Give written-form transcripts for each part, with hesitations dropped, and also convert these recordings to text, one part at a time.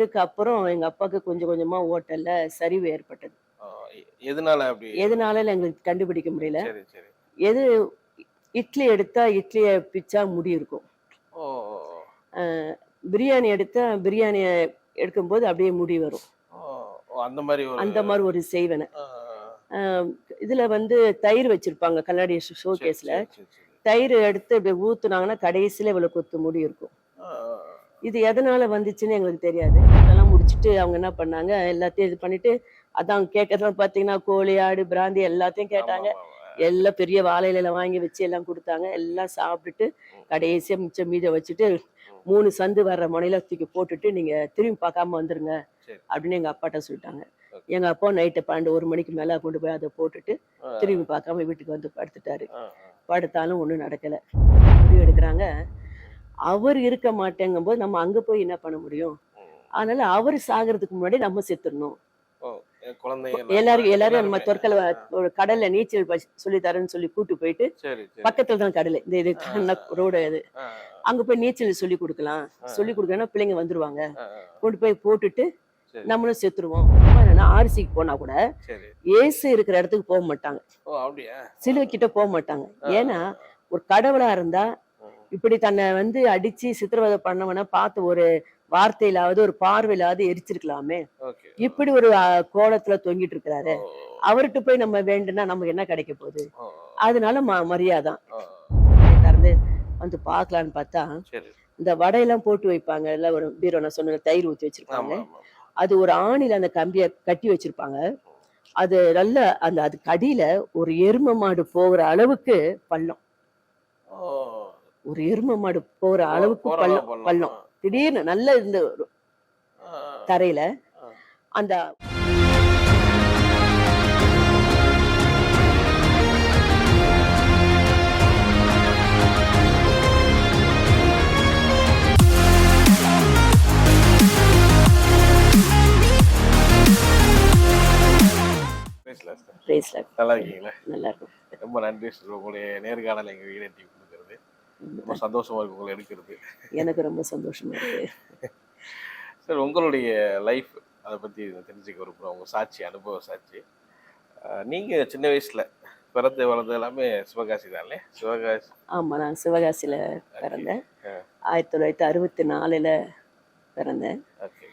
62க்கு அப்புறம் எங்க அப்பாவுக்கு கொஞ்சம் கொஞ்சமா ஓட்டல்ல சரிவு ஏற்பட்டது. ஆ, எதனால அப்படி? எதனாலன்னு எங்களுக்கு கண்டுபிடிக்க முடியல. சரி, சரி. எது இட்லி எடுத்தா இட்லிய பிச்சா முடி இருக்கும். ஓ, ஓ, ஓ. அ பிரியாணி எடுத்தா பிரியாணிய எடுக்கும்போது அப்படியே முடி வரும். ஓ, ஓ, அந்த மாரி ஒரு அந்த மாரி ஒரு செய்வன. ஆ, அ இதுல வந்து தயிர் வச்சிருப்பாங்க கண்ணாடி சரி, ஷோகேஸ்ல. சரி, சரி, சரி. தயிர் எடுத்து இப்படி ஊத்துனாங்கன்னா கடைசியில இவ்வளவு கொத்து முடி இருக்கும். ஆ, ஆ, ஆ. இது எதனால வந்துச்சுன்னு எங்களுக்கு தெரியாது. இதெல்லாம் முடிச்சுட்டு அவங்க என்ன பண்ணாங்க, எல்லாத்தையும் இது பண்ணிட்டு, அதான் கேட்கறதெல்லாம் பார்த்தீங்கன்னா, கோழி, ஆடு, பிராந்தி எல்லாத்தையும் ஆமா, கேட்டாங்க. ஆமா, ஆமா. எல்லாம் பெரிய வாழை இலையில வாங்கி வச்சு எல்லாம் குடுத்தாங்க. எல்லாம் சாப்பிட்டுட்டு, ம், கடைசியா மிச்சம் மீத வச்சுட்டு, ம். 3 சந்து வர்ற முனையில தூக்கி போட்டுட்டு, "நீங்க திரும்பி பார்க்காம வந்துருங்க." சரி. அப்படின்னு எங்க அப்பாட்ட சொல்லிட்டாங்க. ஓகே. எங்க அப்பா நைட்டு 12, 1 மணிக்கு மேல கொண்டு போய் அத போட்டுட்டு, ஆ, திரும்பி பார்க்காம வீட்டுக்கு வந்து படுத்துட்டாரு. ஆ, ஆ. படுத்தாலும் ஒண்ணும் நடக்கல. முடிவு எடுக்குறாங்க. அவர் இருக்க மாட்டேங்கும்போது நம்ம அங்க போய் என்ன பண்ண முடியும்? ம். அதனால அவரு சாகுறதுக்கு முன்னாடி நம்ம செத்துறணும். ஓ, என் குழந்தைங்க எல்லாம் எல்லாரும் எல்லாரும் நம்ம எல்லாருமே. தொற்கல ஆ, ஒரு கடல்ல நீச்சல் சொல்லி தரேன்னு சொல்லி கூட்டு போயிட்டு, சரி, சரி. பக்கத்துல தான் கடலு. இந்த இது ஆ, ரோடு இது. ஆ, அங்க போய் நீச்சல் சொல்லி குடுக்கலாம். ஆ, சொல்லி குடுக்கலன்னா பிள்ளைங்க வந்துருவாங்க. ஆ, ஆ. கொண்டு போய் போட்டுட்டு சரி, நம்மளும் செத்துருவோம். என்னன்னா ஆர்சிக்கு போனா கூட சரி. இயேசு இருக்கிற இடத்துக்கு போ மாட்டாங்க. ஓ, அப்படியா? சிலுவை கிட்ட போ மாட்டாங்க. ஆ, ஏன்னா, ஆ, ஒரு கடவுளா இருந்தா, ஆ. இப்படி தன்னை வந்து அடிச்சு சித்திரவதை பண்ணவன பார்த்து ஒரு வார்த்தையிலாவது, ஒரு பார்வையிலாவது எரிச்சிருக்கலாமே! ஓகே. இப்படி ஒரு கோலத்துல தொங்கிட்டு இருக்கிறாரு. ஓ, அவர்ட்ட போய் நம்ம வேண்டுனா நமக்கு என்ன கிடைக்க போகுது? ஓ, அதனால மரியாதான். ஓ, திறந்து வந்து பார்க்கலான்னு பார்த்தா, சரி. இந்த வடையெல்லாம் போட்டு வைப்பாங்க. எல்லாம் ஒரு பீரோ நான் சொன்னேன்ல தயிர் ஊத்தி வச்சிருப்பாங்க. ஆமா, ஆமா. அது ஒரு ஆணில அந்த கம்பிய கட்டி வச்சிருப்பாங்க. அது நல்ல அதுக்கு அடியில ஒரு எரும மாடு போகிற அளவுக்கு பள்ளம். ஓ, ஒரு எரும மாடு போற அளவுக்கு போறலாம் பள்ளம் பண்ணலாம். பள்ளம். திடீர்னு நல்ல இந்த ஆ, தரையில ஆ. அந்த பேசலாம் சார். பிளேஸ்ல நல்லா இருக்கீங்களா? நல்லா இருக்கும். ரொம்ப நன்றி சார். உங்களுடைய நேர்காணல் எங்க ஈடேற்றி கொடுக்கறது. ரொம்ப சந்தோஷமா இருக்கு உங்களை எடுக்கிறது. எனக்கு ரொம்ப சந்தோஷமா இருக்கு. சார், உங்களுடைய லைஃப் அதை பத்தி தெரிஞ்சுக்க விரும்புகிறோம். உங்க சாட்சி, அனுபவ சாட்சி. நீங்க சின்ன வயசுல பிறந்து வளர்ந்தது எல்லாமே சிவகாசி தானே? சிவகாசி. ஆமா, நான் சிவகாசியில பிறந்தேன். 1964ல பிறந்தேன். ஓகே.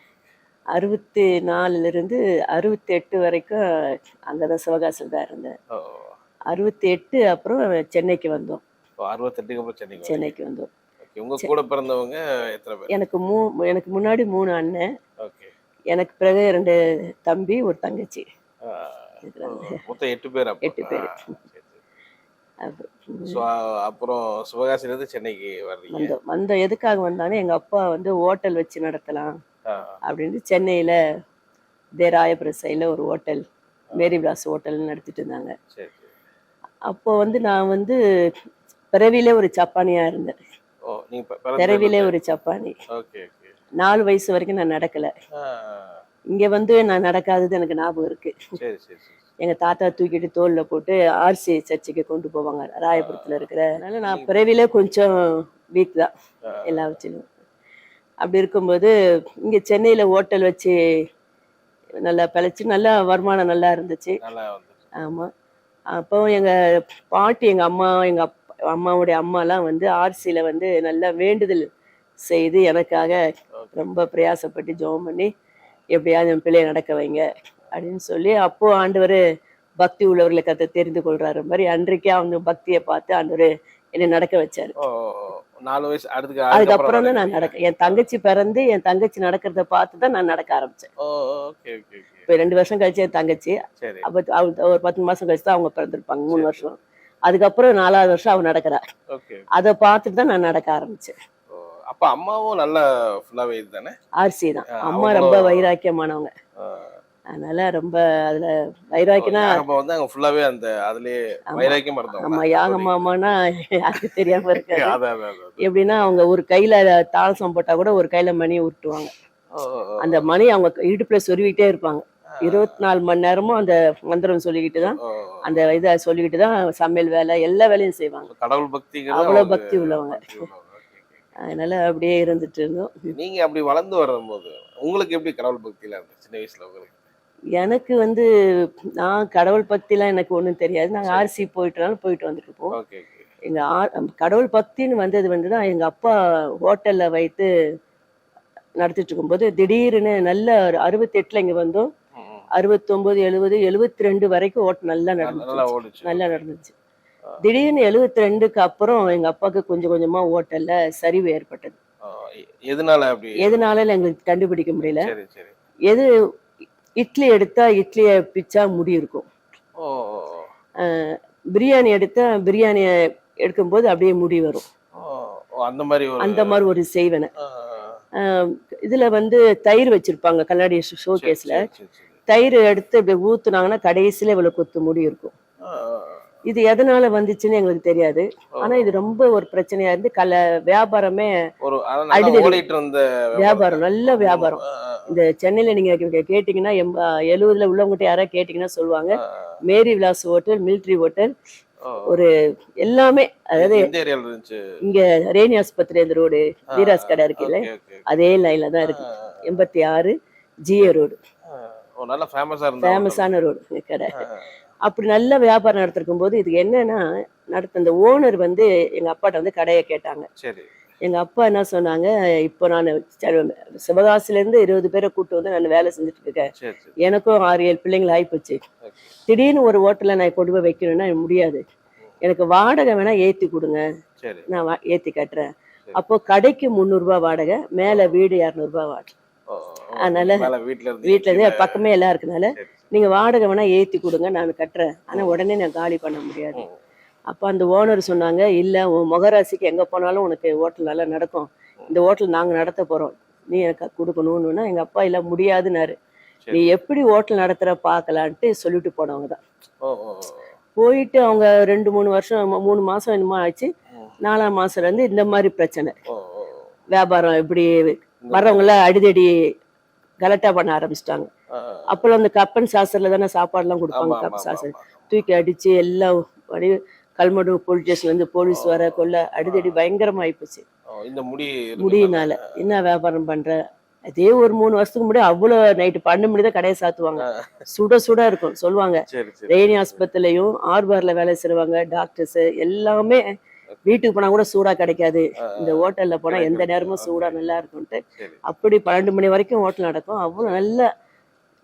64ல இருந்து 68 வரைக்கும் அங்கதான் சிவகாசியில தான் இருந்தேன். ஓ, 68 அப்புறம் சென்னைக்கு வந்தோம். 68க்கு அப்புறம் சென்னைக்கு சென்னைக்கு வந்தோம். ஓகே. உங்க கூட பிறந்தவங்க எத்தனை பேர்? எனக்கு முன்னாடி 3 அண்ணன். ஓகே. எனக்கு பிறகு 2 தம்பி, ஒரு தங்கச்சி ஆ, இருக்கிறாங்க. மொத்தம் 8 பேர். அப்போ 8 பேரு. சரி, சரி. அப்புறம் ஸோ அப்புறம் சிவகாசிலேருந்து சென்னைக்கு வர்றீங்க. வந்த எதுக்காக வந்தானே எங்க அப்பா வந்து ஹோட்டல் வச்சு நடத்தலாம் ஆ, அப்படின்னு சென்னையில ராயபுரம் சைடுல ஒரு ஹோட்டல், மேரி விலாஸ் ஹோட்டல் நடத்திட்டு இருந்தாங்க. சரி, சரி. அப்போ வந்து நான் வந்து பிறவிலே ஒரு சப்பானியா இருந்தேன். ஓ, நீங்க பிறவிலே ஒரு சப்பானி. Okay, okay. 4 வயசு வரைக்கும் நான் நடக்கல. ஆ, இங்க வந்து நான் நடக்காதது எனக்கு ஞாபகம் இருக்கு. சரி, சரி, சரி. எங்க தாத்தா தூக்கிட்டு தோல்ல போட்டு ஆர்சி சர்ச்சுக்கு கொண்டு போவாங்க, ராயபுரத்துல இருக்கிற. அதனால நான் பிறவிலே கொஞ்சம் வீக் தான் எல்லா வச்சிலும். அப்படி இருக்கும்போது இங்க சென்னையில ஹோட்டல் வச்சு நல்லா பிழைச்சு நல்லா வருமானம் நல்லா இருந்துச்சு. நல்லா வந்துச்சு. ஆமா. அப்போ எங்க பாட்டி, எங்க அம்மா, எங்க அம்மாவுடைய அம்மாலாம் வந்து ஆர்சியில வந்து நல்லா வேண்டுதல் செய்து எனக்காக ரொம்ப பிரயாசப்பட்டு ஜெபம் பண்ணி எப்படியாவது என் பிள்ளைய நடக்க வைங்க அப்படின்னு சொல்லி, அப்போ ஆண்டவர் பக்தி உள்ளவர்களை கத்த தெரிந்து கொள்றாரு மாதிரி அன்றைக்கே அவங்க பக்தியை பார்த்து ஆண்டவர் என்னை நடக்க வச்சாரு. ஓ, 4 வயசு. அதுக்கப்புறம் தான் நான் என் தங்கச்சி பிறந்து என் தங்கச்சி நடக்கிறத பார்த்து தான் நான் நடக்க ஆரம்பிச்சேன். ஓ, ஓகே, ஓகே, ஓகே. இப்போ 2 வருஷம் கழிச்சு என் தங்கச்சி, சரி. அப்போ ஒரு 10 மாசம் கழிச்சு தான் அவங்க பிறந்திருப்பாங்க. 3 வருஷம். அதுக்கப்புறம் 4வது வருஷம் அவ நடக்கிறா. ஓகே. அதை பார்த்துட்டு தான் நான் நடக்க ஆரம்பிச்சேன். அப்ப அம்மாவும் நல்லா ஃபுல்லாவே இதுதானே? ஆர்சி தான். அம்மா ரொம்ப வைராக்கியமானவங்க. அதனால ரொம்ப அதுல வைராக்கியம்னா அப்ப வந்து அவங்க ஃபுல்லாவே அந்த அதுலயே வைராக்கியமா இருந்தாங்க. ஆமா, யாக மாமானா யாருக்கு தெரியாம இருக்காது. அதான். எப்படின்னா அவங்க ஒரு கையில தாளசம் போட்டா கூட ஒரு கையில மணியை உருட்டுவாங்க. அந்த மணி அவங்க இடுப்புல சொருவிட்டே இருப்பாங்க. 24 மணி நேரமும் அந்த மந்திரம் சொல்லிக்கிட்டு தான், அந்த இதை சொல்லிக்கிட்டு தான் சமையல் வேலை எல்லா வேலையும் செய்வாங்க. கடவுள் பக்தி, அவ்வளவு பக்தி உள்ளவங்க. அதனால அப்படியே இருந்துட்டு இருந்தோம். நீங்க அப்படி வளர்ந்து வரும்போது உங்களுக்கு எப்படி கடவுள் பக்தியில இருந்தது சின்ன வயசுல உங்களுக்கு? எனக்கு வந்து நான் கடவுள் பக்திலாம் எனக்கு ஒண்ணும் தெரியாது. நாங்க சரி. ஆர்சி போயிட்டுனாலும் போயிட்டு வந்துட்டுருப்போம். Okay, okay. எங்க கடவுள் பக்தின்னு வந்தது வந்து தான் எங்க அப்பா ஹோட்டல்ல வைத்து நடத்திட்டு இருக்கும்போது திடீர்னு நல்ல ஒரு 68ல இங்க வந்தோம். ம், ம். 69, 70, 72 வரைக்கும் ஓட்டம் நல்லா நல்லா நடந்துச்சு. ஓடுச்சு. நல்லா ஓகே. நடந்துச்சு. திடீர்னு 72க்கு அப்புறம் எங்க அப்பாவுக்கு கொஞ்சம் கொஞ்சமா ஓட்டல்ல சரிவு ஏற்பட்டது. ஆ, எதனால அப்படி? எதனாலன்னு எங்களுக்கு கண்டுபிடிக்க முடியல. சரி, சரி. எது இட்லி எடுத்தா இட்லிய பிச்சா முடி இருக்கும். ஓ, ஓ, ஓ. பிரியாணி எடுத்தா பிரியாணிய எடுக்கும்போது அப்படியே முடி வரும். ஓ, ஓ, அந்த மாதிரி ஒரு அந்த மாதிரி ஒரு செய்வன. ஆ, இதுல வந்து தயிர் வச்சிருப்பாங்க கண்ணாடி சரி, ஷோகேஸ்ல. சரி, சரி, சரி. தயிர் எடுத்து இப்படி ஊத்துனாங்கன்னா கடைசியில இவ்வளவு கொத்து முடி இருக்கும். ஆ, இது எதனால வந்துச்சுன்னு எங்களுக்கு தெரியாது. ஓ. ஆனா இது ரொம்ப ஒரு பிரச்சனையா இருந்து வியாபாரமே ஒரு அதான் நல்லா அடிதடி. ஓடிட்டு இருந்த வியாபாரம் நல்ல வியாபாரம். இந்த சென்னையில நீங்க கேட்டீங்கன்னா 70ல உள்ளவங்ககிட்ட யாராவது கேட்டீங்கன்னா சொல்லுவாங்க. மேரி விலாஸ் ஹோட்டல், மிலிட்ரி ஹோட்டல், ஒரு எல்லாமே. அதாவது எந்த ஏரியால இருந்துச்சு? இங்க ரேணி ஆஸ்பத்திரி அந்த ரோடு வீராஸ் கடை இருக்குல்ல, ஓகே, ஓகே. அதே லைன்ல தான் இருக்கு. 86 ஜிஏ ரோடு. ஓ, நல்ல ஃபேமஸா இருந்த hotel. ஃபேமஸான ரோடு கடை. அப்படி நல்ல வியாபாரம் நடத்திருக்கும் போது இதுக்கு என்னன்னா இந்த ஓனர் வந்து எங்க அப்பாட்ட வந்து கடையை கேட்டாங்க. சரி, எங்க அப்பா என்ன சொன்னாங்க, இப்போ நான் சிவகாசில இருந்து 20 பேரை கூட்டு வந்து நான் வேலை செஞ்சுட்டு இருக்கேன். சரி, சரி. எனக்கும் 6, 7 பிள்ளைங்கள் ஆயிப்போச்சு. ஓகே. திடீர்னு ஒரு ஹோட்டல்ல நான் கொண்டு போய் வைக்கணும்னா முடியாது. எனக்கு வாடகை வேணா ஏத்தி கொடுங்க, சரி. நான் ஏத்தி கட்டுறேன். சரி. அப்போ கடைக்கு 300 ரூபாய் வாடகை, மேல வீடு 200 ரூபாய் வாடகை. ஓ, அதனால மேல வீட்ல இருந்து வீட்டுல இருந்து பக்கமே எல்லாம் இருக்கனால சரி, சரி. நீங்க வாடகை வேணா ஏத்தி கொடுங்க, நான் கட்டுறேன். ஆனா உடனே நான் காலி பண்ண முடியாது. ம். அப்ப அந்த ஓனர் சொன்னாங்க, இல்ல உன் முகராசிக்கு எங்க போனாலும் உனக்கு ஹோட்டல் நல்லா நடக்கும். இந்த ஹோட்டல் நாங்க நடத்த போறோம், நீ எனக்கு கொடுக்கணும்னு. எங்க அப்பா இல்ல முடியாதுன்னாரு. சரி. நீ எப்படி ஹோட்டல் நடத்துற பாக்கலான்ட்டு சொல்லிட்டு போனவங்க தான். ஓ, ஓ, ஓ. போயிட்டு அவங்க 2, 3 வருஷம் 3 மாசம் என்னமோ ஆச்சு. ம். 4ஆம் மாசத்துல இருந்து இந்த மாதிரி பிரச்சனை. ஓ, ஓ, ஓ. வியாபாரம் இப்படி வர்றவங்கள அடிதடி கலட்டா பண்ண ஆரம்பிச்சிட்டாங்க. ஆ, அப்பெல்லாம் அந்த கப்பன் சாஸ்திரத்துல தானே சாப்பாடுலாம் ஆமா, கொடுப்பாங்க. ஆமா, கப் ஆமா, சாஸ்திரம் ஆமா. தூக்கி அடிச்சு எல்லாம் அப்படி கல்மடு போலீஸ் ஸ்டேஷன்ல இருந்து போலீஸ் வர கொள்ள அடிதடி பயங்கரமா ஆயிப்போச்சு. ஓ, இந்த முடி முடியினால என்ன வியாபாரம் பண்ற? அதே ஒரு 3 வருஷத்துக்கு முன்னாடி அவ்வளவு நைட்டு 12 மணி தான் கடையை சாத்துவாங்க. சுட சுட இருக்கும் சொல்லுவாங்க. சரி, சரி. ரெய்னி ஆஸ்பத்திரிலையும் ஆர்பார்ல வேலை செய்வாங்க டாக்டர்ஸ் எல்லாமே. வீட்டுக்கு போனா கூட சூடா கிடைக்காது, இந்த ஹோட்டல்ல போனா எந்த நேரமும் சூடா நல்லா இருக்கும்ட்டு. சரி. அப்படி 12 மணி வரைக்கும் ஹோட்டல் நடக்கும். அவ்வளவு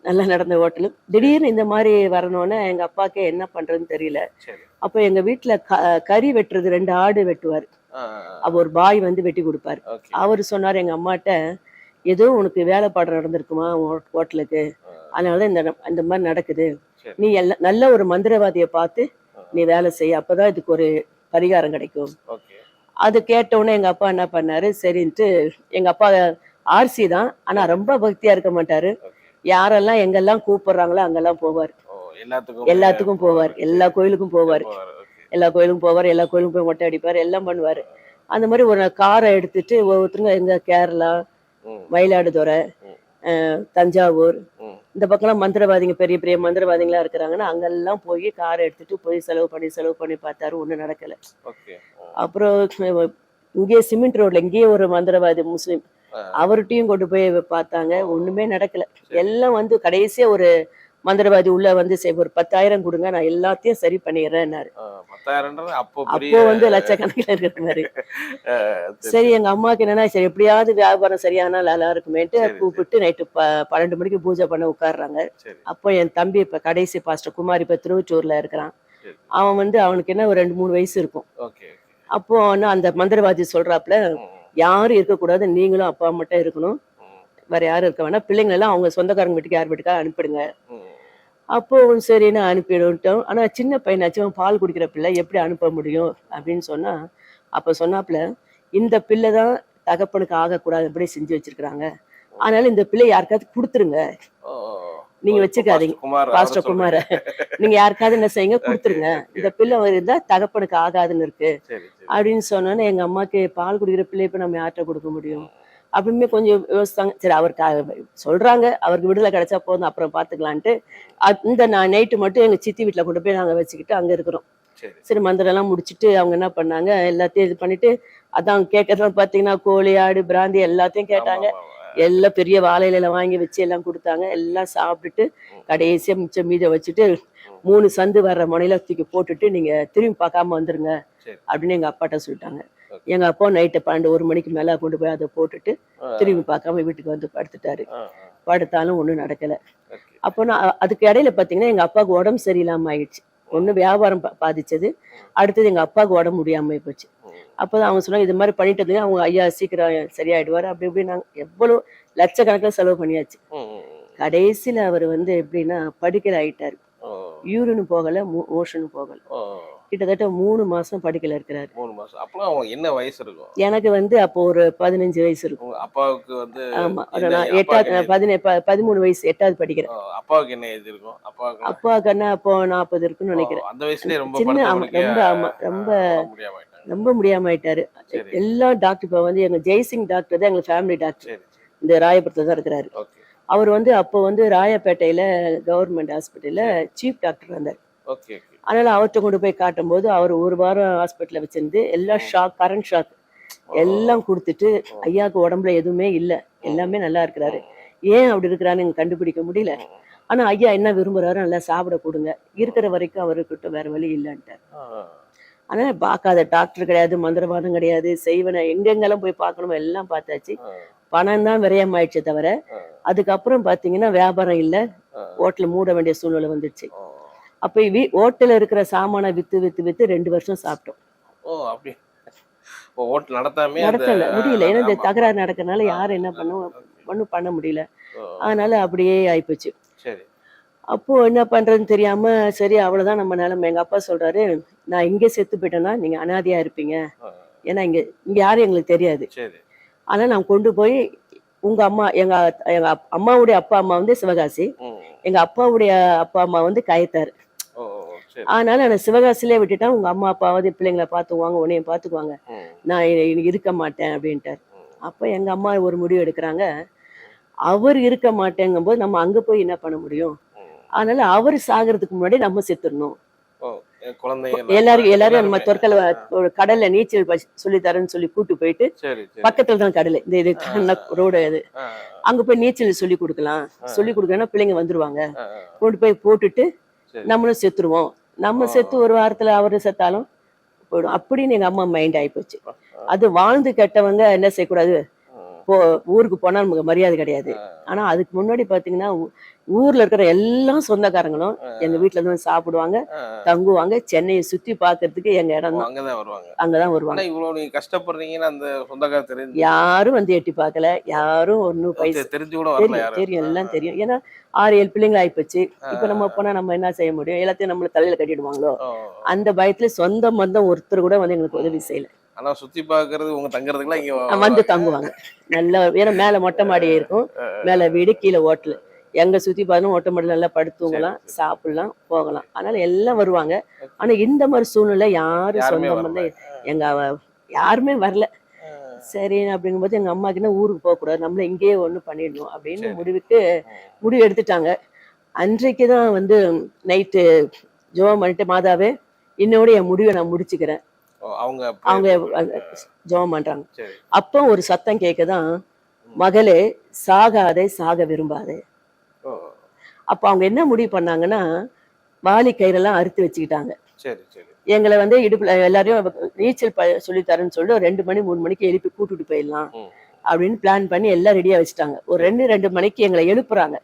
நல்லா நடந்த ஹோட்டலு. திடீர்னு இந்த மாதிரி வரணும்னு எங்க அப்பாவுக்கு என்ன பண்றதுன்னு தெரியல. சரி. அப்ப எங்க வீட்டுல கறி வெட்டுறது 2 ஆடு வெட்டுவாரு. அப்ப ஒரு பாய் வந்து வெட்டி கொடுப்பாரு. ஓகே. அவரு சொன்னாரு எங்க அம்மாட்ட, ஏதோ உனக்கு வேலை பாடம் நடந்திருக்குமா ஹோட்டலுக்கு, அதனாலதான் இந்த மாதிரி நடக்குது. சரி. நீ நல்ல ஒரு மந்திரவாதியை பார்த்து நீ வேலை செய்ய, அப்பதான் இதுக்கு ஒரு பரிகாரம் கிடைக்கும். ஓகே. அது கேட்ட உடனே எங்க அப்பா என்ன பண்ணாரு, சரின்ட்டு. எங்க அப்பா ஆர்சி தான், ஆனா ரொம்ப பக்தியா இருக்க மாட்டாரு. ஓகே. யாரெல்லாம் எங்கெல்லாம் கூப்பிடுறாங்களோ அங்கெல்லாம் போவார். ஓ, எல்லாத்துக்கும் எல்லாத்துக்கும் போவார், எல்லா கோயிலுக்கும் போவார். போவாரு. ஓகே. எல்லா கோயிலுக்கும் போவார், எல்லா கோயிலுக்கும் போய் மொட்டை அடிப்பார், எல்லாம் பண்ணுவாரு. அந்த மாதிரி ஒரு காரை எடுத்துட்டு ஒவ்வொருத்தருங்க எங்க கேரளா, ம். மயிலாடுதுறை, ம். தஞ்சாவூர், ம். இந்த பக்கம்லாம் மந்திரவாதிங்க பெரிய பெரிய மந்திரவாதிகளா இருக்கிறாங்கன்னா அங்கெல்லாம் போய் காரை எடுத்துட்டு போய் செலவு பண்ணி பார்த்தாரு, ஒண்ணும் நடக்கல. ஓகே. அப்புறம் இங்கே சிமெண்ட் ரோட்ல இங்கேயே ஒரு மந்திரவாதி முஸ்லிம், அவர்கிட்டயும் கொண்டு போய் பார்த்தாங்க, ஒண்ணுமே நடக்கல. எல்லாம் வந்து கடைசியா ஒரு மந்திரவாதி உள்ள வந்து ஒரு 10,000 கொடுங்க, நான் எல்லாத்தையும் சரி பண்ணிடுறேன்னாரு. 10,000 அப்போ அப்போ வந்து லட்சக்கணக்கில் இருக்கிற மாதிரி. சரி எங்க அம்மாவுக்கு என்னன்னா, சரி எப்படியாவது வியாபாரம் சரியானா நல்லா இருக்குமேட்டு கூப்பிட்டு நைட்டு 12 மணிக்கு பூஜை பண்ண உட்காடுறாங்க. அப்போ என் தம்பி இப்ப கடைசி பாஸ்டர் குமார் இப்ப திருவச்சூர்ல இருக்கிறான். அவன் வந்து அவனுக்கு என்ன ஒரு 2-3 வயசு இருக்கும். அப்போ அந்த மந்திரவாதி சொல்றாப்புல, யாரும் இருக்கக்கூடாது, நீங்களும் அப்பா மட்டும் இருக்கணும், வேற யாரும் இருக்க வேணாம், பிள்ளைங்க எல்லாம் அவங்க சொந்தக்காரங்க வீட்டுக்கு யார் வீட்டுக்கா அனுப்பிடுங்க. அப்போ சரின்னு அனுப்பிவிட்டோம். ஆனா சின்ன பையனாச்சும் பால் குடிக்கிற பிள்ளை எப்படி அனுப்ப முடியும் அப்படின்னு சொன்னா, அப்ப சொன்னாப்புல, இந்த பிள்ளை தான் தகப்பனுக்கு ஆகக்கூடாது எப்படி செஞ்சு வச்சிருக்கிறாங்க, அதனால இந்த பிள்ளை யாருக்காவது கொடுத்துருங்க, நீங்க வச்சுக்காதீங்க. பாஸ்டர் குமார நீங்க யாருக்காவது என்ன செய்யுங்க, கொடுத்துருங்க, இந்த பிள்ளை இருந்தா தகப்பனுக்கு ஆகாதுன்னு இருக்கு அப்படின்னு சொன்னோன்னே எங்க அம்மாக்கு, பால் குடிக்கிற பிள்ளை இப்ப நம்ம யார்கிட்ட கொடுக்க முடியும் அப்படின்னு கொஞ்சம் யோசித்தாங்க. சரி அவருக்கு சொல்றாங்க, அவருக்கு விடுதலை கிடைச்சா போதும், அப்புறம் பாத்துக்கலான்ட்டு இந்த நைட்டு மட்டும் எங்க சித்தி வீட்டுல கொண்டு போய் நாங்க வச்சுக்கிட்டு அங்க இருக்கிறோம். சரி மந்திரம் எல்லாம் முடிச்சுட்டு அவங்க என்ன பண்ணாங்க, எல்லாத்தையும் இது பண்ணிட்டு, அதான் கேட்கறதுலாம் பாத்தீங்கன்னா கோழி ஆடு பிராந்தி எல்லாத்தையும் கேட்டாங்க. எல்லாம் பெரிய வாழை இலையில வாங்கி வச்சு எல்லாம் கொடுத்தாங்க. எல்லாம் சாப்பிட்டுட்டு கடைசியா மிச்சம் மீத வச்சுட்டு 3 சந்து வர்ற முனையில தூக்கி போட்டுட்டு நீங்க திரும்பி பார்க்காம வந்துருங்க சரி. அப்படின்னு எங்க அப்பாட்ட சொல்லிட்டாங்க. Okay. எங்க அப்பா நைட்டு 12 1 மணிக்கு மேல கொண்டு போய் அதை போட்டுட்டு திரும்பி பார்க்காம வீட்டுக்கு வந்து படுத்துட்டாரு. படுத்தாலும் ஒண்ணும் நடக்கல. ஓகே. அப்போ நான் அதுக்கு இடையில பாத்தீங்கன்னா எங்க அப்பாவுக்கு உடம்பு சரியில்லாம ஆயிடுச்சு. ஒண்ணு வியாபாரம் பாதிச்சது, அடுத்தது எங்க அப்பாவுக்கு உடம்பு முடியாம போச்சு. அப்பதான் அவங்க சொன்னாங்க இது மாதிரி பண்ணிட்டதுங்க அவங்க ஐயா சீக்கிரம் சரியாயிடுவாரு அப்படி இப்படி. நாங்க எவ்வளவு லட்சக்கணக்கில் செலவு பண்ணியாச்சு. கடைசியில அவர் வந்து எப்படின்னா படுக்கையில ஆயிட்டாரு. யூரினும் போகல, மோஷனும் போகல. கிட்டத்தட்ட 3 மாசம் படுக்கையில இருக்கிறாரு. 3 மாசம். அப்பலாம் அவங்க என்ன வயசு இருக்கும்? எனக்கு வந்து அப்போ ஒரு 15 வயசு இருக்கும். உங்க அப்பாவுக்கு வந்து ஆமா, நான் 13 வயசு 8வது படிக்கிறேன். அப்பாவுக்கு என்ன ஏஜ் இருக்கும்? அப்பாவுக்கு என்ன அப்போ 40 இருக்குன்னு நினைக்கிறேன். அந்த வயசுலயே ரொம்ப சின்ன ரொம்ப முடியாம ஆயிட்டாரு. எல்லா டாக்டர் இப்ப வந்து எங்க ஜெய்சிங் டாக்டர் தான் எங்க ஃபேமிலி டாக்டர். இந்த ராயபுரத்துல தான் இருக்கிறாரு. அவர் வந்து அப்போ வந்து ராயப்பேட்டையில கவர்மெண்ட் ஹாஸ்பிட்டல்ல சீஃப் டாக்டர் வந்தார். அதனால அவர்கிட்ட கொண்டு போய் காட்டும் போது அவர் 1 வாரம் ஹாஸ்பிட்டல்ல வச்சிருந்து எல்லாம் கரண்ட் ஷாக் எல்லாம் கொடுத்துட்டு ஐயாவுக்கு உடம்புல எதுவுமே இல்லை, எல்லாமே நல்லா இருக்கிறாரு. ஏன் அப்படி இருக்கிறான்னு எங்க கண்டுபிடிக்க முடியல. ஆனா ஐயா என்ன விரும்புறாரு, நல்லா சாப்பிட கொடுங்க, இருக்கிற வரைக்கும் அவர்கிட்ட வேற வழி இல்லைன்ட்டார். அதனால பார்க்காத டாக்டர் கிடையாது, மந்திரவாதம் கிடையாது, செய்வனை எங்கெங்கெல்லாம் போய் பார்க்கணுமோ எல்லாம் பார்த்தாச்சு. பணம் தான் விரயமாயிடுச்சே தவிர அதுக்கப்புறம் பாத்தீங்கன்னா வியாபாரம் இல்லை, ஹோட்டல் மூட வேண்டிய சூழ்நிலை வந்துடுச்சு. அப்ப ஹோட்டல்ல இருக்கிற சாமான வித்து வித்து வித்து 2 வருஷம் சாப்பிட்டோம். நடத்தல முடியல, ஏன்னா இந்த தகராறு நடக்கிறதுனால யாரும் என்ன ஒண்ணும் பண்ண முடியல. அதனால அப்படியே ஆயிப்போச்சு. அப்போ என்ன பண்றதுன்னு தெரியாம சரி அவ்வளவுதான் நம்ம நிலைமை. எங்க அப்பா சொல்றாரு, நான் இங்க செத்து போயிட்டேன்னா நீங்க அனாதையா இருப்பீங்க, ஏன்னா இங்க யாரும் எங்களுக்கு தெரியாது. அதனால நான் கொண்டு போய் உங்க அம்மா எங்க அம்மாவுடைய அப்பா அம்மா வந்து சிவகாசி, எங்க அப்பாவுடைய அப்பா அம்மா வந்து கயத்தாரு. அதனால நான் சிவகாசிலே விட்டுட்டேன், உங்க அம்மா அப்பாவது பிள்ளைங்களை பாத்துக்குவாங்க, உன்னையும் பாத்துக்குவாங்க, நான் இருக்க மாட்டேன் அப்படின்ட்டாரு. அப்ப எங்க அம்மா ஒரு முடிவு எடுக்கிறாங்க, அவர் இருக்க மாட்டேங்கும் போது நம்ம அங்க போய் என்ன பண்ண முடியும், அதனால அவர் சாகிறதுக்கு முன்னாடி நம்ம செத்துடணும். எல்லாரும் நம்ம தொற்கல கடல்ல நீச்சல் சொல்லி தரேன்னு சொல்லி கூட்டு போயிட்டு, பக்கத்துல தான் கடல், இந்த இது ரோடு இது, அங்க போய் நீச்சல் சொல்லி கொடுக்கலாம், சொல்லி கொடுக்கணும்னா பிள்ளைங்க வந்துருவாங்க, கொண்டு போய் போட்டுட்டு நம்மளும் செத்துருவோம், நம்ம செத்து 1 வாரத்துல அவரு செத்தாலும் போயிடும் அப்படின்னு எங்க அம்மா மைண்ட் ஆயிப்போச்சு. அது வாழ்ந்து கெட்டவங்க என்ன செய்யக்கூடாது, ஊருக்கு போனா நமக்கு மரியாதை கிடையாது. ஆனா அதுக்கு முன்னாடி பாத்தீங்கன்னா ஊர்ல இருக்கிற எல்லா சொந்தக்காரங்களும் எங்க வீட்டுல இருந்து சாப்பிடுவாங்க, தங்குவாங்க. சென்னையை சுத்தி பாக்குறதுக்கு எங்க இடம் தான், அங்கதான் வருவாங்க. யாரும் வந்து எட்டி பார்க்கல, யாரும் ஒன்னும் பைசா தெரியும், எல்லாம் தெரியும். ஏன்னா 6-7 பிள்ளைங்க ஆயிப்போச்சு. இப்ப நம்ம போனா நம்ம என்ன செய்ய முடியும், எல்லாத்தையும் நம்மள தலையில கட்டிடுவாங்களோ அந்த பயத்துல சொந்த பந்தம் ஒருத்தர் கூட வந்து எங்களுக்கு உதவி செய்யல. ஆனா சுத்தி பாக்குறது உங்க தங்குறதுக்குலாம் இங்க வந்து தங்குவாங்க நல்லா. ஏன்னா மேல மொட்டை மாடியே இருக்கும், மேல வீடு, கீழே ஹோட்டல். எங்க சுத்தி பார்த்தோம் மொட்டை மாடியில் நல்லா படுத்துவங்களாம், சாப்பிடலாம், போகலாம். அதனால எல்லாம் வருவாங்க. ஆனா இந்த மாதிரி சூழ்நிலை யாரும் சொந்தம் வந்து எங்க யாருமே வரல. சரி அப்படிங்கும்போது எங்க அம்மாக்கு என்ன ஊருக்கு போக கூடாது, நம்மள இங்கேயே ஒண்ணு பண்ணிடணும் அப்படின்னு முடிவு எடுத்துட்டாங்க. அன்றைக்குதான் வந்து நைட்டு ஜெபம் பண்ணிட்டு, மாதாவே இன்னோட என் முடிவை நான் முடிச்சுக்கிறேன், அவங்க ஜெபம் பண்றாங்க. அப்போ ஒரு சத்தம் கேக்குதான், மகளே சாகாதே, சாக விரும்பாதே. அப்ப அவங்க என்ன முடிவு பண்ணாங்கன்னா, வாலி கயிறெல்லாம் அறுத்து வச்சுக்கிட்டாங்க. எங்களை வந்து இடுப்புல எல்லாரையும் நீச்சல் சொல்லித்தரேன்னு சொல்லிட்டு 2 மணி 3 மணிக்கு எழுப்பி கூட்டிட்டு போயிடலாம் அப்படின்னு பிளான் பண்ணி எல்லாம் ரெடியா வச்சுட்டாங்க. ஒரு 2 மணிக்கு எங்களை எழுப்புறாங்க,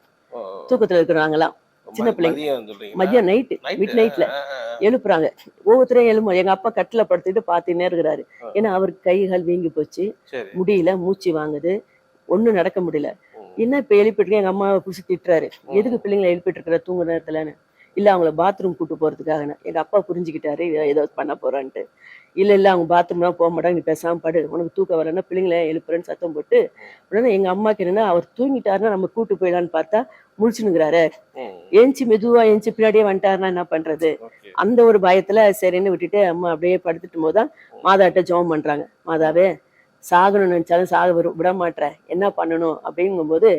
தூக்கத்துல இருக்கிறாங்களாம் சின்ன பிள்ளைங்க. மதியம் நைட்ல எழுப்புறாங்க. ஒவ்வொருத்தரையும் எழும்ப. எங்க அப்பா கட்டில படுத்துட்டு பாத்துன்னே இருக்கிறாரு. ஏன்னா அவருக்கு கை கால் வீங்கி போச்சு, முடியல, மூச்சு வாங்குது, ஒண்ணும் நடக்க முடியல. என்ன இப்ப எழுப்பிட்டு எங்க அம்மாவை புடிச்சு திட்டுறாரு, எதுக்கு பிள்ளைங்களை எழுப்பிட்டு இருக்கிற தூங்குற நேரத்துலன்னு. இல்ல அவங்கள பாத்ரூம் கூட்டு போறதுக்காக. எங்க அப்பா புரிஞ்சுக்கிட்டாரு ஏதோ பண்ண போறான்ட்டு. இல்ல அவங்க பாத்ரூம்லாம் போக மாட்டாங்க, நீ பேசாம படு, உனக்கு தூக்கம் வரேன்னா பிள்ளைங்களை எழுப்புறேன்னு சத்தம் போட்டு. உடனே எங்க அம்மாக்கு என்னன்னா, அவர் தூங்கிட்டாருன்னா நம்ம கூட்டு போயிடலான்னு பார்த்தா முழிச்சுனுங்கிறாரு. ஏஞ்சி மெதுவா ஏஞ்சி பின்னாடியே வந்துட்டாருன்னா என்ன பண்றது, அந்த ஒரு பயத்துல சரின்னு விட்டுட்டு அம்மா அப்படியே படுத்துட்டு போதுதான் மாதாட்ட ஜெபம் பண்றாங்க. மாதாவே சாகணும்னு நினைச்சாலும் சாக விட மாட்டேன், என்ன பண்ணணும் அப்படிங்கும்போது,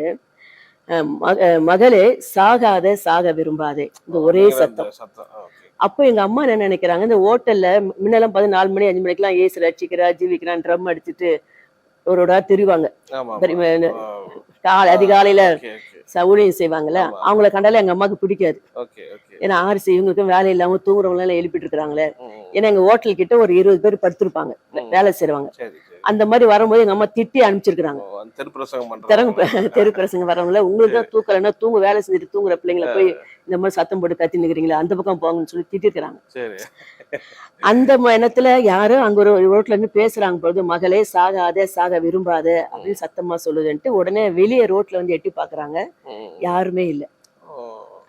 மகளே சாகாத, சாக விரும்பாதே, இந்த ஒரே சத்தம். அப்போ எங்க அம்மா என்ன நினைக்கிறாங்க, இந்த ஹோட்டல்ல முன்னெல்லாம் 4 மணி 5 மணிக்கெல்லாம் ஏசு ரட்சிக்கிறா ஜீவிக்கிறான் ட்ரம் அடிச்சுட்டு ஒரு திரிவாங்க. ஆமா அதிகாலையில ஓகே ஓகே ஊழியம் செய்வாங்கல்ல, ஆமா அவங்கள கண்டாலே எங்க அம்மாவுக்கு பிடிக்காது. ஓகே ஓகே ஏன்னா ஆர்சி இவங்களுக்கும் வேலை இல்லாம தூங்குறவங்க எல்லாம் எழுப்பிட்டு இருக்காங்களே. ஏன்னா எங்க ஹோட்டல் கிட்ட ஒரு 20 பேர் படுத்திருப்பாங்க, வேலை செய்றவங்க. சரி சரி அந்த மாதிரி வரும்போது எங்க அம்மா திட்டி அனுப்பிச்சிருக்காங்க. தெருப்பிரசங்கம் பண்றாங்க. தெரு பிரசங்க வர்றவங்கள, உங்களுக்கு தான் தூக்கலன்னா தூங்க, வேலை செஞ்சுட்டு தூங்குற பிள்ளைங்களை போய் இந்த மாதிரி சத்தம் போட்டு கத்தி நிக்கிறீங்களா, அந்த பக்கம் போங்கன்னு சொல்லி திட்டிருக்கிறாங்க. சரி அந்த எண்ணத்துல யாரும் அங்க ஒரு ரோட்ல இருந்து பேசுறாங்க பொழுது, மகளே சாகாதே, சாக விரும்பாத அப்படின்னு சத்தமா சொல்லுதுன்ட்டு உடனே வெளியே ரோட்ல வந்து எட்டி பாக்குறாங்க. யாருமே இல்லை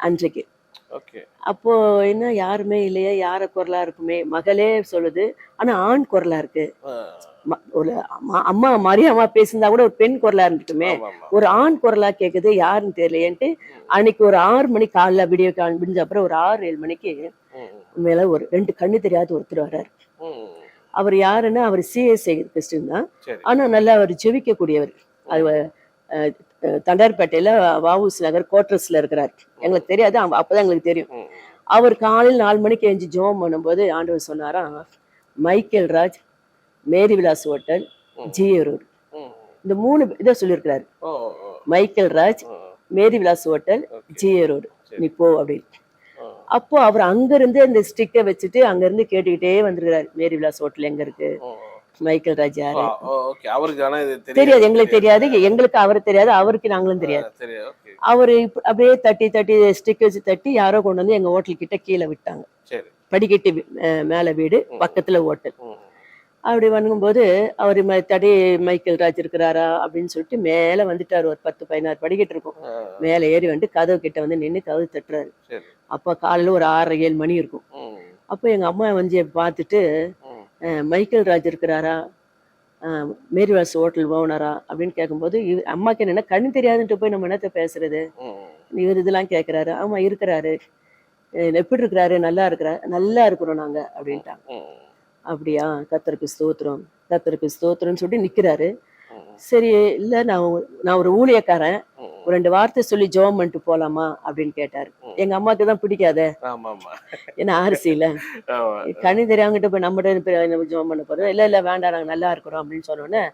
அன்றைக்கு. ஓகே அப்போ என்ன யாருமே இல்லையே, யார குரலா இருக்குமே, மகளே சொல்லுது, ஆனா ஆண் குரலா இருக்கு. ஒரு அம்மா மரியாமா பேசியிருந்தா கூட ஒரு பெண் குரலா இருந்துட்டுமே, ஒரு ஆண் குரலா கேக்குது, யாருன்னு தெரியலையேன்ட்டு அன்னைக்கு ஒரு 6 மணி காலைல விடிய விடிஞ்ச அப்புறம் ஒரு 6-7 மணிக்கு உண்மையில ஒரு 2 கண்ணு தெரியாத ஒருத்தர் வர்றாரு. அவர் யாருன்னா, அவர் சிஎஸ்ஐ கிறிஸ்டின் தான். ஆனா நல்லா அவர் ஜெபிக்க கூடியவர். அது தண்டார்பேட்டையில வஉசி நகர் குவார்டர்ஸ்ல இருக்கிறார். எங்களுக்கு தெரியாது, அப்பதான் எங்களுக்கு தெரியும். அவர் காலையில் 4 மணிக்கு எழுந்து ஜெபம் பண்ணும்போது ஆண்டவர் சொன்னாராம், மைக்கேல் ராஜ், மேரி விலாஸ் ஹோட்டல், ஜிஏ ரோடு, இந்த 3 இதை சொல்லியிருக்கிறாரு. மைக்கேல் ராஜ், மேரி விலாஸ் ஹோட்டல், ஜிஏ ரோடு, நீ போ அப்படின்னு. அப்போ அவர் அங்கிருந்து இந்த ஸ்டிக்கை வச்சுட்டு அங்கிருந்து கேட்டுக்கிட்டே வந்திருக்கிறாரு, மேரி விலாஸ் ஹோட்டல் எங்க இருக்கு, மைக்கேல் ராஜ் யாரு தெரியாது, எங்களுக்கு தெரியாது, எங்களுக்கு அவரு தெரியாது, அவருக்கு நாங்களும் தெரியாது. அவரு அப்படியே தட்டி தட்டி ஸ்டிக் வச்சு தட்டி யாரோ கொண்டு வந்து எங்க ஹோட்டல் கிட்ட கீழே விட்டாங்க. படிக்கட்டு மேல வீடு, பக்கத்துல ஹோட்டல். அப்படி வந்தும்போது அவர் தடி மைக்கேல் ராஜ் இருக்கிறாரா அப்படின்னு சொல்லிட்டு மேல வந்துட்டாரு. ஒரு 10-16 படிக்கட்டு இருக்கும். மேல ஏறி வந்து கதவு கிட்ட வந்து நின்று கதவு தட்டுறாரு. அப்ப காலையில ஒரு 6-7 மணி இருக்கும். அப்போ எங்க அம்மா வந்து பார்த்துட்டு, மைக்கேல் ராஜ் இருக்கிறாரா, மேரி வாஸ் ஹோட்டல் ஓனரா அப்படின்னு கேட்கும்போது, அம்மாக்கு என்னன்னா கண்ணு தெரியாதுன்ட்டு போய் நம்ம என்னத்த பேசுறது, இவர் இதெல்லாம் கேட்கிறாரு. ஆமா இருக்கிறாரு, எப்படி இருக்கிறாரு, நல்லா இருக்கிறோம் நாங்க அப்படின்ட்டாங்க. அப்படியா, கர்த்தருக்கு ஸ்தோத்திரம், கர்த்தருக்கு ஸ்தோத்திரம்னு சொல்லிட்டு நிக்கிறாரு. சரி, இல்ல நான் ஒரு ஊழியக்காரன், ஒரு 2 வார்த்தை சொல்லி ஜெபம் பண்ணிட்டு போலாமா அப்படின்னு கேட்டாரு. எங்க அம்மாக்கு தான் பிடிக்காதே, ஏன்னா அரிசியில கனி தெரியாங்கிட்ட போய் நம்ம ஜெபம் பண்ண போறோம். இல்ல வேண்டாம், நாங்க நல்லா இருக்கிறோம் அப்படின்னு சொன்னோன்னே,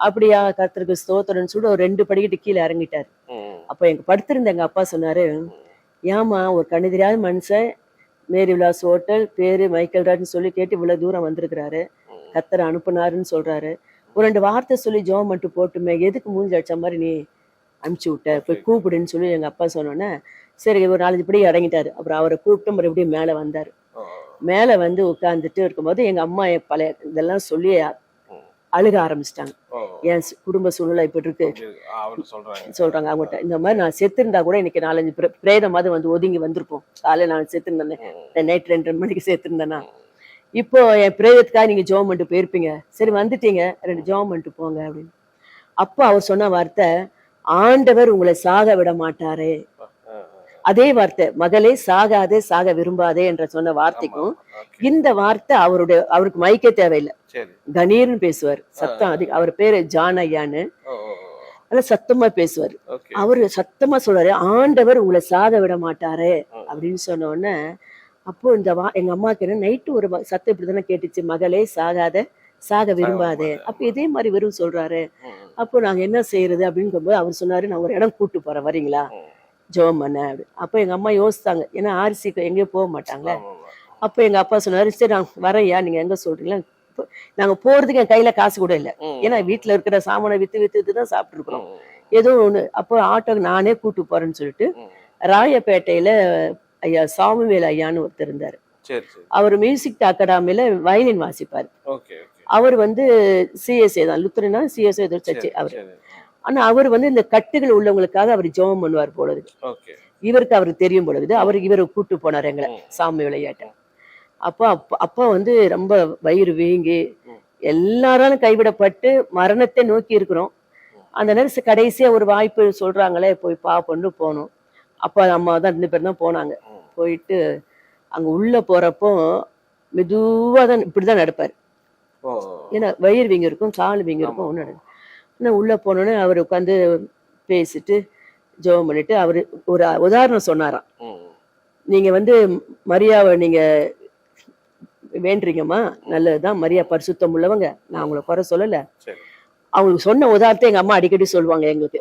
அப்படியா, கர்த்தருக்கு ஸ்தோத்திரம்னு சொல்லி ஒரு 2 படிக்கட்டு கீழே இறங்கிட்டாரு. அப்ப எங்க படுத்திருந்த எங்க அப்பா சொன்னாரு, ஏமா ஒரு கண்ணு தெரியாத மனுஷன் மேரி விலாஸ் ஹோட்டல், பேரு மைக்கேல் ராஜ்னு சொல்லி கேட்டு இவ்வளவு தூரம் வந்திருக்கிறாரு, கர்த்தர் அனுப்புனாருன்னு சொல்றாரு, ஒரு 2 வார்த்தை சொல்லி ஜெபம் பண்ணிட்டு போட்டுமே, எதுக்கு மூஞ்சி அடிச்ச மாதிரி நீ அனுப்பிச்சு விட்ட, போய் கூப்பிடுன்னு சொல்லி எங்க அப்பா சொன்னோன்னே, சரி ஒரு 4 படி இறங்கிட்டாரு. அப்புறம் அவரை கூப்பிட்டு மறுபடியும் மேல வந்தாரு. மேல வந்து உட்கார்ந்துட்டு இருக்கும்போது எங்க அம்மா பழைய இதெல்லாம் சொல்லி அழுக ஆரம்பிச்சிட்டாங்க. என் குடும்ப சூழ்நிலை இப்படி இருக்கு சொல்றாங்க அவங்ககிட்ட. இந்த மாதிரி நான் செத்துருந்தா கூட இன்னைக்கு 4-5 பிரேதமாவது வந்து ஒதுங்கி வந்திருக்கும். காலையில நான் செத்துருந்தேன், நைட் 2 மணிக்கு செத்துருந்தேன்னா, இப்போ என் பிரேதத்துக்காக நீங்க ஜெபம் பண்ணிட்டு போயிருப்பீங்க, சரி வந்துட்டீங்க, 2 ஜெபம் பண்ணிட்டு போங்க அப்படின்னு. அப்போ அவர் சொன்ன வார்த்தை, ஆண்டவர் உங்களை சாக விட மாட்டாரே. அதே வார்த்தை, மகளே சாகாதே, சாக விரும்பாதே என்ற சொன்ன வார்த்தைக்கும் இந்த வார்த்தை அவருக்கு மைக்கே தேவையில்லை, கணீர்னு பேசுவார், சத்தம் அதிகம். அவர் பேரு ஜான் ஐயான்னு, அதெல்லாம் சத்தமா பேசுவாரு. அவரு சத்தமா சொல்றாரு, ஆண்டவர் உங்களை சாக விட மாட்டாரே அப்படின்னு சொன்ன உடனே, அப்போ எங்க அம்மாக்கு என்ன, நைட்டு ஒரு சத்தம் இப்படிதானே கேட்டுச்சு, மகளே சாகாத, சாக விரும்பாதே. அப்ப இதே மாதிரி வெறும் சொல்றாரு. அப்போ நாங்க என்ன செய்யறது அப்படின்னு போது அவர் சொன்னாரு, நான் ஒரு இடம் கூட்டு போறேன், வரீங்களா ஜெபம் பண்ண அப்படி. அப்போ எங்க அம்மா யோசித்தாங்க, ஏன்னா ஆர்சி எங்கேயும் போக மாட்டாங்களே. அப்போ எங்க அப்பா சொன்னாரு, சரி நான் வரையா, நீங்க எங்க சொல்றீங்களா, நாங்க போறதுக்கு என் கையில காசு கூட இல்லை, ஏன்னா வீட்டுல இருக்கிற சாமானை வித்து தான் சாப்பிட்டு இருக்கிறோம், ஏதோ ஒண்ணு. அப்போ ஆட்டோ நானே கூட்டு போறேன்னு சொல்லிட்டு ராயப்பேட்டையில ஐயா சாமுவேல் ஐயான்னு ஒருத்தர் இருந்தாரு. அவர் மியூசிக் அகாடமியில வயலின் வாசிப்பாரு. அவர் வந்து சிஎஸ்ஏ தான், லுத்தரனா சிஎஸ்ஏ சர்ச்சு அவர். ஆனா அவர் வந்து இந்த கட்டுகள் உள்ளவங்களுக்காக அவர் ஜெபம் பண்ணுவார் போலது. இவருக்கு அவருக்கு தெரியும் பொழுது இவரை கூட்டு போனார் எங்களை சாமி விளையாட்ட. அப்பா வந்து ரொம்ப வயிறு வீங்கி எல்லாராலும் கைவிடப்பட்டு மரணத்தை நோக்கி இருக்கிறோம். அந்த நேரம் கடைசியா ஒரு வாய்ப்பு சொல்றாங்களே, போய் பாப்பொண்ணு போனோம். அப்பா அம்மா தான் 2 பேர் தான் போனாங்க. போயிட்டு அங்க உள்ள போறப்போ மெதுவா தான் இப்படிதான் நடப்பாரு, ஏன்னா வயிறு வீங்க இருக்கும், கால் வீங்க இருக்கும். ஒண்ணு உள்ள போனோன்னு அவர் உட்காந்து பேசிட்டு ஜெபம் பண்ணிட்டு அவரு ஒரு உதாரணம் சொன்னாராம். நீங்க வந்து மரியாவை நீங்க வேண்டுறீங்கம்மா, நல்லதுதான், மரியா பரிசுத்தம் உள்ளவங்க, நான் உங்களை குறை சொல்லல. அவங்களுக்கு சொன்ன உதாரணத்தை எங்க அம்மா அடிக்கடி சொல்லுவாங்க எங்களுக்கு.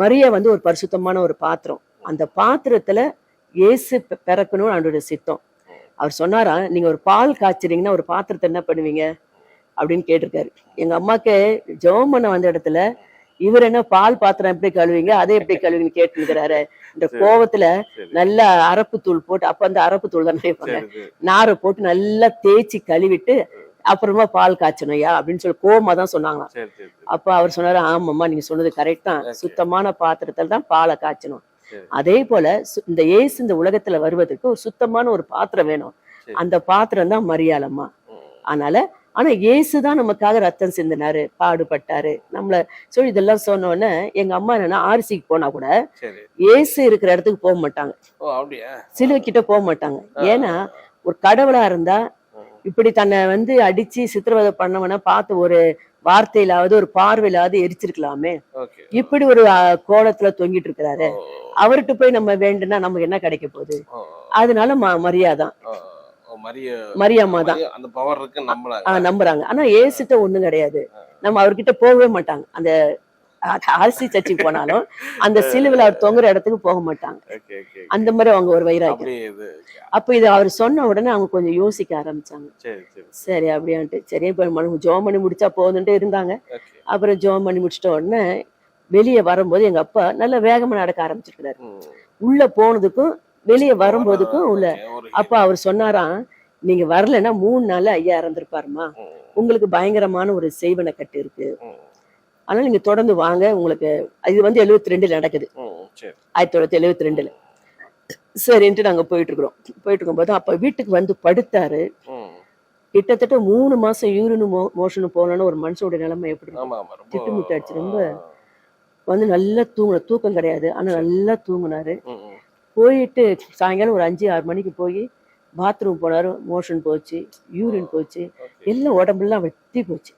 மரியா வந்து ஒரு பரிசுத்தமான ஒரு பாத்திரம். அந்த பாத்திரத்துல இயேசு பிறக்கணும்னு அவருடைய சித்தம். அவர் சொன்னாரா, நீங்க ஒரு பால் காய்ச்சறீங்கன்னா ஒரு பாத்திரத்தை என்ன பண்ணுவீங்க அப்படின்னு கேட்டிருக்காரு. எங்க அம்மாக்கு ஜெபம் பண்ண வந்த இடத்துல இவர் என்ன பால் பாத்திரம் எப்படி கழுவீங்க, அதை எப்படி கழுவீங்கன்னு கேட்டுருக்கிறாரு. இந்த கோவத்துல நல்லா அரப்பு தூள் போட்டு, அப்ப அந்த அரப்பு தூள் தான் நினைப்பாங்க, நாரை போட்டு நல்லா தேய்ச்சி கழுவிட்டு அப்புறமா பால் காய்ச்சணும்யா அப்படின்னு சொல்லி கோவமா தான் சொன்னாங்களாம். அப்ப அவர் சொன்னாரு, ஆமாம்மா நீங்க சொன்னது கரெக்ட் தான், சுத்தமான பாத்திரத்துல தான் பாலை காய்ச்சணும். அதே போல இந்த இயேசு இந்த உலகத்துல வருவதற்கு ஒரு சுத்தமான ஒரு பாத்திரம் வேணும். அந்த பாத்திரம் தான் மரியாளம்மா. அதனால ஆனா இயேசுதான் நமக்காக ரத்தம் சிந்தினாரு, பாடுபட்டாரு நம்மள சொல்லி இதெல்லாம் சொன்ன உடனே எங்க அம்மா என்னன்னா ஆர்சிக்கு போனா கூட இயேசு இருக்கிற இடத்துக்கு போக மாட்டாங்க, சிலுவை கிட்ட போக மாட்டாங்க. ஏன்னா ஒரு கடவுளா இருந்தா இப்படி தன்னை வந்து அடிச்சு சித்திரவதை பண்ணவன பார்த்து ஒரு வார்த்தையிலாவது ஒரு பார்வையிலாவது எரிச்சிருக்கலாமே, இப்படி ஒரு கோலத்துல தொங்கிட்டு இருக்கிறாரு, அவர்கிட்ட போய் நம்ம வேண்டுனா நமக்கு என்ன கிடைக்க போகுது? அதனால மரியாதான் மரியாமா தான் நம்புறாங்க. ஆனா ஏசுட்ட ஒண்ணும் கிடையாது, நம்ம அவர்கிட்ட போகவே மாட்டாங்க. அந்த ஆர்சி சர்ச்சுக்கு போனாலும் அந்த சிலுவையில அவர் தொங்குற இடத்துக்கு போக மாட்டாங்க. அந்த மாதிரி அவங்க ஒரு வைராக்கியம். அப்ப இது அவர் சொன்ன உடனே அவங்க கொஞ்சம் யோசிக்க ஆரம்பிச்சாங்க. சரி அப்படியான்ட்டு சரி இப்ப ஜோம் பண்ணி முடிச்சா போதுன்ட்டு இருந்தாங்க. அப்புறம் ஜோம் பண்ணி முடிச்சிட்ட உடனே வெளியே வரும்போது எங்க அப்பா நல்லா வேகமா நடக்க ஆரம்பிச்சிருக்கிறாரு. உள்ள போனதுக்கும் வெளியே வரும்போதுக்கும் உள்ள. அப்ப அவர் சொன்னாராம், நீங்க வரலன்னா 3 நாள்ல ஐயா இறந்துருப்பாருமா, உங்களுக்கு பயங்கரமான ஒரு செய்வன கட்டு இருக்கு, அதனால நீங்க தொடர்ந்து வாங்க. உங்களுக்கு இது வந்து 72 நடக்குது, 1972. சரின்ட்டு நாங்க போயிட்டு இருக்கும்போது அப்ப வீட்டுக்கு வந்து படுத்தாரு. கிட்டத்தட்ட 3 மாசம் யூரின் மோஷன் போனோன்னு ஒரு மனுஷனுடைய நிலைமை எப்படி திட்டுமுட்டாச்சு. ரொம்ப வந்து நல்லா தூக்கம் கிடையாது, ஆனா நல்லா தூங்குனாரு. போயிட்டு சாயங்காலம் ஒரு 5-6 மணிக்கு போய் பாத்ரூம் போனாரு, மோஷன் போச்சு, யூரின் போச்சு, எல்லாம் உடம்புலாம் வெட்டி போச்சு.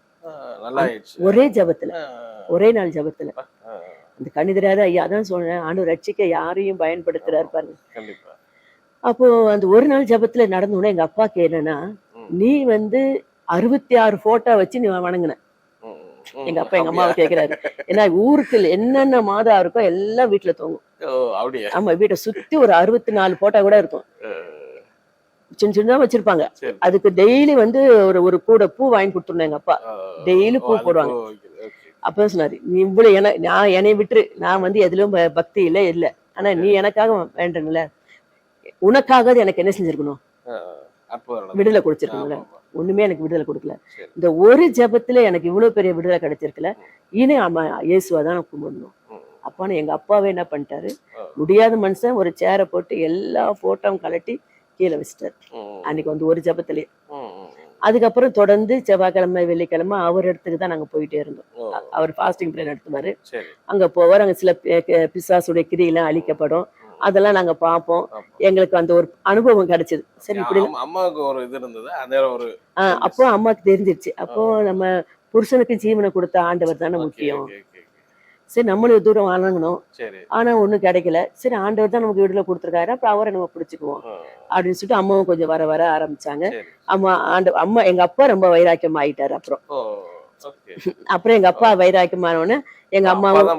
ஒரே ஜபத்துல, ஒரே நாள் ஜபத்துல. அந்த கண்ணு தெரியாத ஐயா தான் சொன்னேன், ஆண்டவர் ரட்சிக்க யாரையும் பயன்படுத்துறாரு பாருங்க. அப்போ அந்த ஒரு நாள் ஜபத்துல நடந்தோடனே எங்க அப்பாக்கு என்னன்னா, நீ வந்து 66 போட்டோ வச்சு நீ வணங்குன. எங்க அப்பா எங்க அம்மாவை கேக்குறாரு, ஏன்னா ஊருக்கு என்னென்ன மாதம் இருக்கோ எல்லாம் வீட்டுல தூங்கும். ஆமா, வீட்டை சுத்தி ஒரு 64 போட்டோ கூட இருக்கும், சின்ன சின்னதா வச்சிருப்பாங்க. அதுக்கு டெய்லி வந்து ஒரு கூட பூ வாங்கி கொடுத்துருந்தேன் எங்க அப்பா, டெய்லி பூ போடுவாங்க. அப்பதான் சொன்னாரு, நீ இவ்வளவு நான் என்னை விட்டுரு, நான் வந்து எதுலயும் பக்தி இல்ல, ஆனா நீ எனக்காக வேண்டல, உனக்காக எனக்கு என்ன செஞ்சிருக்கணும், விடுதலை கொடுத்திருக்கணும்ல. ஒண்ணுமே எனக்கு விடுதலை கொடுக்கல, இந்த ஒரு ஜபத்துல எனக்கு இவ்வளவு பெரிய விடுதலை கிடைச்சிருக்கல, இனி ஆமா இயேசுவாதான் நான் கும்பிடணும். அப்பான்னு எங்க அப்பாவே என்ன பண்ணிட்டாரு, முடியாத மனுஷன் ஒரு சேரை போட்டு எல்லா போட்டோவும் கலட்டி கீழே வச்சிட்டாரு அன்னைக்கு வந்து ஒரு ஜபத்திலேயே. அதுக்கப்புறம் தொடர்ந்து செவ்வாய்க்கிழமை வெள்ளிக்கிழமை அவர் இடத்துக்கு தான் நாங்க போயிட்டே இருந்தோம். அவர் ஃபாஸ்டிங் பிரேயர் நடத்துவாரு, அங்க போவார். அங்க சில பிசாசுடைய கிரியெல்லாம் அழிக்கப்படும், அதெல்லாம் நாங்க பார்ப்போம். எங்களுக்கு அந்த ஒரு அனுபவம் கிடைச்சது. சரி இப்படி அம்மாவுக்கு ஒரு இது இருந்தது, அப்போ அம்மாவுக்கு தெரிஞ்சிருச்சு, அப்போ நம்ம புருஷனுக்கு ஜீவனை கொடுத்த ஆண்டவர் தானே முக்கியம். சரி நம்மளும் தூரம் வணங்கணும், ஆனா ஒண்ணும் கிடைக்கல. சரி ஆண்டவர் தான் நமக்கு விடுதலை கொடுத்துருக்காரு, அப்ப அவரை நம்ம பிடிச்சுக்குவோம் அப்படின்னு சொல்லிட்டு அம்மாவும் கொஞ்சம் வர ஆரம்பிச்சாங்க. அம்மா எங்க அப்பா ரொம்ப வைராக்கியம் ஆயிட்டாரு. அப்புறம் எங்க அப்பா வைராக்கியமானோன்னு எங்க அம்மாவும்,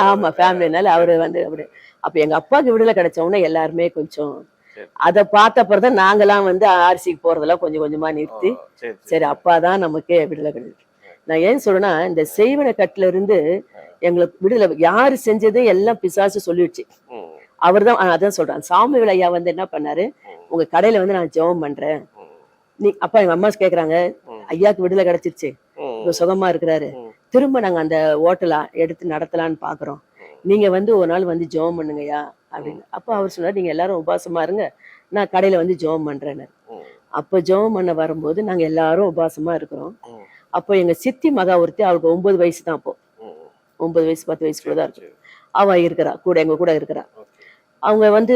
ஆமா ஃபேமிலினால அவரு வந்து அப்படி. அப்ப எங்க அப்பாவுக்கு விடுதலை கிடைச்ச உடனே எல்லாருமே கொஞ்சம் அதை பார்த்த அப்புறம் நாங்கெல்லாம் வந்து ஆர்சிக்கு போறதெல்லாம் கொஞ்சம் கொஞ்சமா நிறுத்தி, சரி அப்பாதான் நமக்கு விடுதலை கிடையாது. நான் ஏன் சொல்றேன்னா, இந்த செய்வன கட்டுல இருந்து எங்களுக்கு விடுதலை யாரு செஞ்சது எல்லாம் பிசாசு சொல்லிடுச்சு. அவர் தான் அதான் சொல்றான். சாமிவேல் ஐயா வந்து என்ன பண்ணாரு, உங்க கடையில வந்து நான் ஜெபம் பண்றேன், நீ அப்பா எங்க அம்மா கேக்குறாங்க, ஐயாக்கு விடுதலை கிடைச்சிருச்சு, இப்ப சுகமா இருக்கிறாரு, திரும்ப நாங்க அந்த ஹோட்டலா எடுத்து நடத்தலான்னு பாக்குறோம், நீங்க வந்து ஒரு நாள் வந்து ஜெபம் பண்ணுங்கய்யா அப்படின்னு. அப்ப அவர் சொன்னார், நீங்க எல்லாரும் உபாசமா இருங்க, நான் கடையில வந்து ஜெபம் பண்றேன்னு. அப்ப ஜெபம் பண்ண வரும்போது நாங்க எல்லாரும் உபாசமா இருக்கிறோம். அப்போ எங்க சித்தி மகா ஒருத்தி, அவளுக்கு 9 வயசு தான், அப்போ 9 வயசு 10 வயசுக்குள்ளதான் இருக்கு. அவ இருக்கிறா கூட, எங்க கூட இருக்கிறா. அவங்க வந்து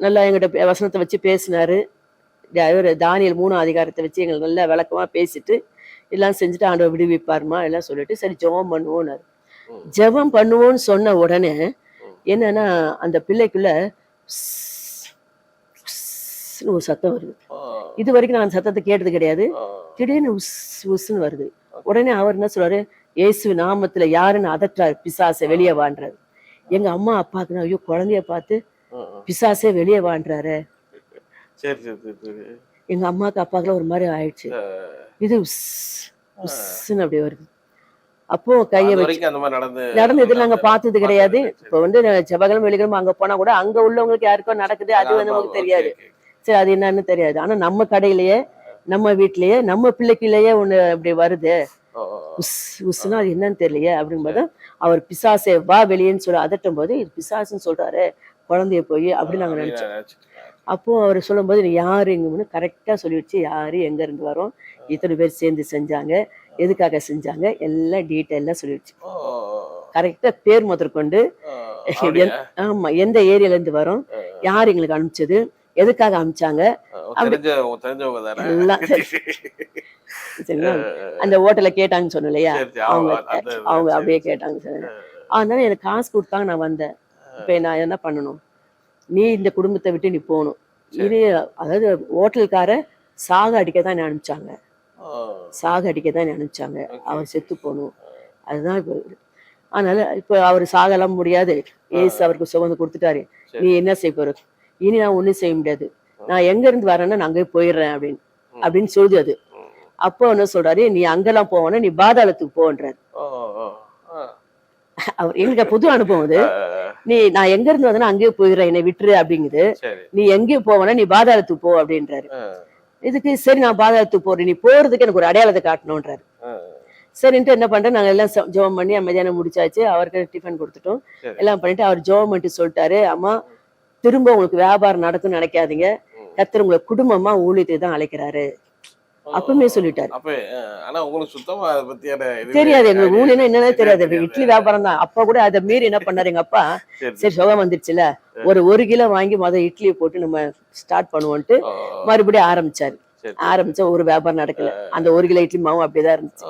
நல்லா எங்கிட்ட வசனத்தை வச்சு பேசினாரு. தானியேல் 3ஆம் அதிகாரத்தை வச்சு எங்களுக்கு நல்லா விளக்கமா பேசிட்டு எல்லாம் செஞ்சுட்டு ஆண்டவர் விடுவிப்பாருமா எல்லாம் சொல்லிட்டு, சரி ஜெபம் பண்ணுவோம்னாரு. ஜெபம் பண்ணுவோம்னு சொன்ன உடனே என்னன்னா, அந்த பிள்ளைக்குள்ள ஒரு சத்தம் வருது. இது வரைக்கும் நான் சத்தத்தை கேட்டது கிடையாது, திடீர்னு உஸ் உஸ்ன்னு வருது. உடனே அவர் என்ன சொல்றாரு, இயேசு நாமத்துல யாருன்னு அதட்டுறாரு, பிசாசை வெளியே வான்றாரு. எங்க அம்மா அப்பாவுக்கு ஐயோ குழந்தைய பார்த்து பிசாசே வெளியே வான்றாரு. சரி சரி சரி. எங்க அம்மாவுக்கு அப்பாவுக்குலாம் ஒரு மாதிரி ஆயிடுச்சு. இது உஸ்ன்னு அப்படி வருது. அப்போ கையை அது வச்சு வரைக்கும் அந்த மாதிரி நடந்தது நாங்க பார்த்தது கிடையாது. சரி. இப்போ வந்து செவ்வாய்க்கிழமை வெள்ளிக்கிழமை அங்க போனா கூட அங்க உள்ளவங்களுக்கு யாருக்கோ நடக்குது, அது வந்து நமக்கு ஓகே தெரியாது. ஓகே. சரி அது என்னன்னு தெரியாது. ஆனா நம்ம கடையிலேயே நம்ம வீட்லயே நம்ம பிள்ளைக்குள்ளேயே ஒண்ணு அப்படி வருது, ஓ, ஓ, ஓ. உஸ் உஸ்னா அது என்னன்னு தெரியலையே அப்படிங்கும்போது அவர் பிசாசே வா வெளியேன்னு சொல்லி அதட்டும் போது இது பிசாசுன்னு சொல்றாரு குழந்தைய போய் அப்படின்னு நாங்க அப்படின்னு நினைச்சோம். நினைச்சிட்டு இருக்கேன். அப்போ அவர் சொல்லும்போது நீ யாரு எங்கன்னு கரெக்டா சொல்லிடுச்சு, யாரு எங்க இருந்து வரோம், இத்தனை பேர் சேர்ந்து செஞ்சாங்க, எதுக்காக செஞ்சாங்க எல்லாம் டீட்டெயிலா சொல்லிடுச்சு. ஓ, ஓ, ஓ. கரெக்டா பேர் முதற்கொண்டு ஓ, அப்படியா? ஆமா எந்த ஏரியால இருந்து வரோம், யார் எங்களுக்கு அனுப்பிச்சது, எதுக்காக அனுப்பிச்சாங்க, தெரிஞ்சவங்க தானே. எல்லாம் சரிங்களா. அந்த ஹோட்டல்ல கேட்டாங்கன்னு சொன்னேன் இல்லையா, சரி, சரி. அவங்க அவங்க சரி, அப்படியே சரி. கேட்டாங்க சார். அதனால எனக்கு காசு கொடுத்தாங்க, நான் வந்தேன். இப்ப நான் என்ன பண்ணணும், நீ இந்த குடும்பத்தை விட்டு நீ போகணும். இது அதாவது ஹோட்டல்கார சாக அடிக்க தான் என்ன அனுப்பிச்சாங்க, ஓ, சாக அடிக்க தான் என்ன அனுப்பிச்சாங்க, அவர் செத்து போகணும். அதுதான் இப்போ. அதனால இப்போ அவர் சாகலாம் முடியாது, ஏசு அவருக்கு சுகந்து கொடுத்துட்டாரு. சரி. நீ என்ன செய்ய போற, இனி நான் ஒண்ணும் செய்ய முடியாது, நான் எங்க இருந்து வரேன்னா நான் அங்கே போயிடுறேன் அப்படின்னு சொல்லுது அது. அப்போ என்ன சொல்றாரு, நீ அங்கெல்லாம் போவேன்னா நீ பாதாளத்துக்கு போன்றாரு. ஓ, ஓ, ஓ. அவர் எங்க புது அனுபவம் அது. நான் எங்க இருந்து வந்தேன்னா அங்கேயே போயிடுறேன், என்னை விட்டுரு அப்படிங்குது. சரி. நீ எங்கேயும் போவேன்னா நீ பாதாளத்துக்கு போ அப்படின்றாரு. இதுக்கு சரி நான் பாதாளத்துக்கு போறேன், நீ போறதுக்கு எனக்கு ஒரு அடையாளத்தை காட்டணும்ன்றாரு. சரின்ட்டு என்ன பண்றேன், நாங்க எல்லாம் ஜெபம் பண்ணி மதியானம் முடிச்சாச்சு, அவருக்கு டிஃபன் கொடுத்துட்டோம், சரி. எல்லாம் பண்ணிட்டு அவர் ஜெபம் பண்ணிட்டு சொல்லிட்டாரு, அம்மா திரும்ப உங்களுக்கு வியாபாரம் நடக்கும்னு நினைக்காதீங்க, கர்த்தர் உங்களை குடும்பமா ஊழியத்துக்கு தான் அழைக்கிறாரு. அப்பவுமே சொல்லிட்டாரு. அப்ப ஆனா உங்களுக்கு சுத்தமா அதை பத்தியான தெரியாது, எங்களுக்கு ஊழியனா என்னன்னே தெரியாது. இட்லி வியாபாரம் தான். அப்பா கூட அதை மீறி என்ன பண்ணாரு எங்க அப்பா, சரி சுகம் வந்துருச்சுல, ஒரு கிலோ வாங்கி இட்லியை போட்டு நம்ம ஸ்டார்ட் பண்ணுவோம்ட்டு மறுபடியும் ஆரம்பிச்சாரு. ஆரம்பிச்சா ஒரு வியாபாரம் நடக்கல, அந்த 1 கிலோ இட்லி மாவும் அப்படியேதான் இருந்துச்சு.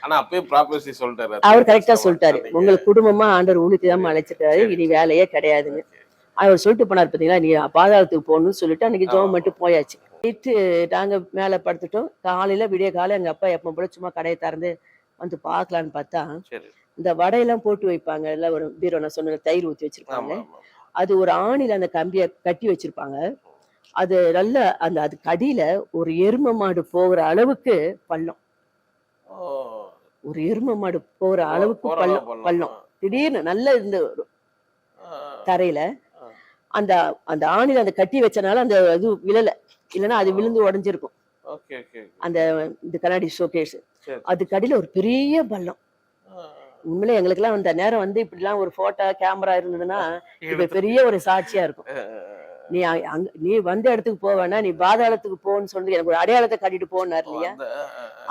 ஆனா அப்பயே ப்ராப்பர்ட்டி சொல்லிட்டாரு, அவர் கரெக்டா சொல்லிட்டாரு, உங்களுக்கு குடும்பமா ஆண்டவர் ஊழியத்துக்கு தான் அழைச்சிட்டாரு, இனி வேலையே கிடையாதுன்னு அவர் சொல்லிட்டு போனார். பாத்தீங்களா, நீ பாதாளத்துக்கு போகணும்னு சொல்லிட்டு அன்னைக்கு ஜெபம் மட்டும் போயாச்சு. நைட்டு நாங்க மேல படுத்துட்டோம். காலையில விடிய காலை எங்க அப்பா எப்ப போல சும்மா கடையை திறந்து வந்து பாக்கலான்னு பார்த்தா, இந்த வடையெல்லாம் போட்டு வைப்பாங்க, எல்லாம் ஒரு பீரோ, நான் சொன்ன தயிர் ஊத்தி வச்சிருப்பாங்க, அது ஒரு ஆணில அந்த கம்பிய கட்டி வச்சிருப்பாங்க. அது நல்ல அந்த அதுக்கு அடியில ஒரு எரும மாடு போகிற அளவுக்கு பள்ளம், ஒரு எரும மாடு போகிற அளவுக்கு பள்ளம் திடீர்னு நல்ல இந்த தரையில அந்த அந்த ஆணில அந்த கட்டி வச்சனால அந்த இது விழல, இல்லைன்னா அது விழுந்து உடஞ்சிருக்கும். அந்த இந்த கண்ணாடி ஷோகேஸ் அதுக்கு அடியில ஒரு பெரிய பள்ளம். உண்மையிலே எங்களுக்கு எல்லாம் அந்த நேரம் வந்து இப்படி எல்லாம் ஒரு போட்டோ கேமரா இருந்ததுன்னா இப்ப பெரிய ஒரு சாட்சியா இருக்கும். நீ வந்த இடத்துக்கு போவேன்னா நீ பாதாளத்துக்கு போன்னு சொல்லி எனக்கு ஒரு அடையாளத்தை காட்டிட்டு போனார் இல்லையா.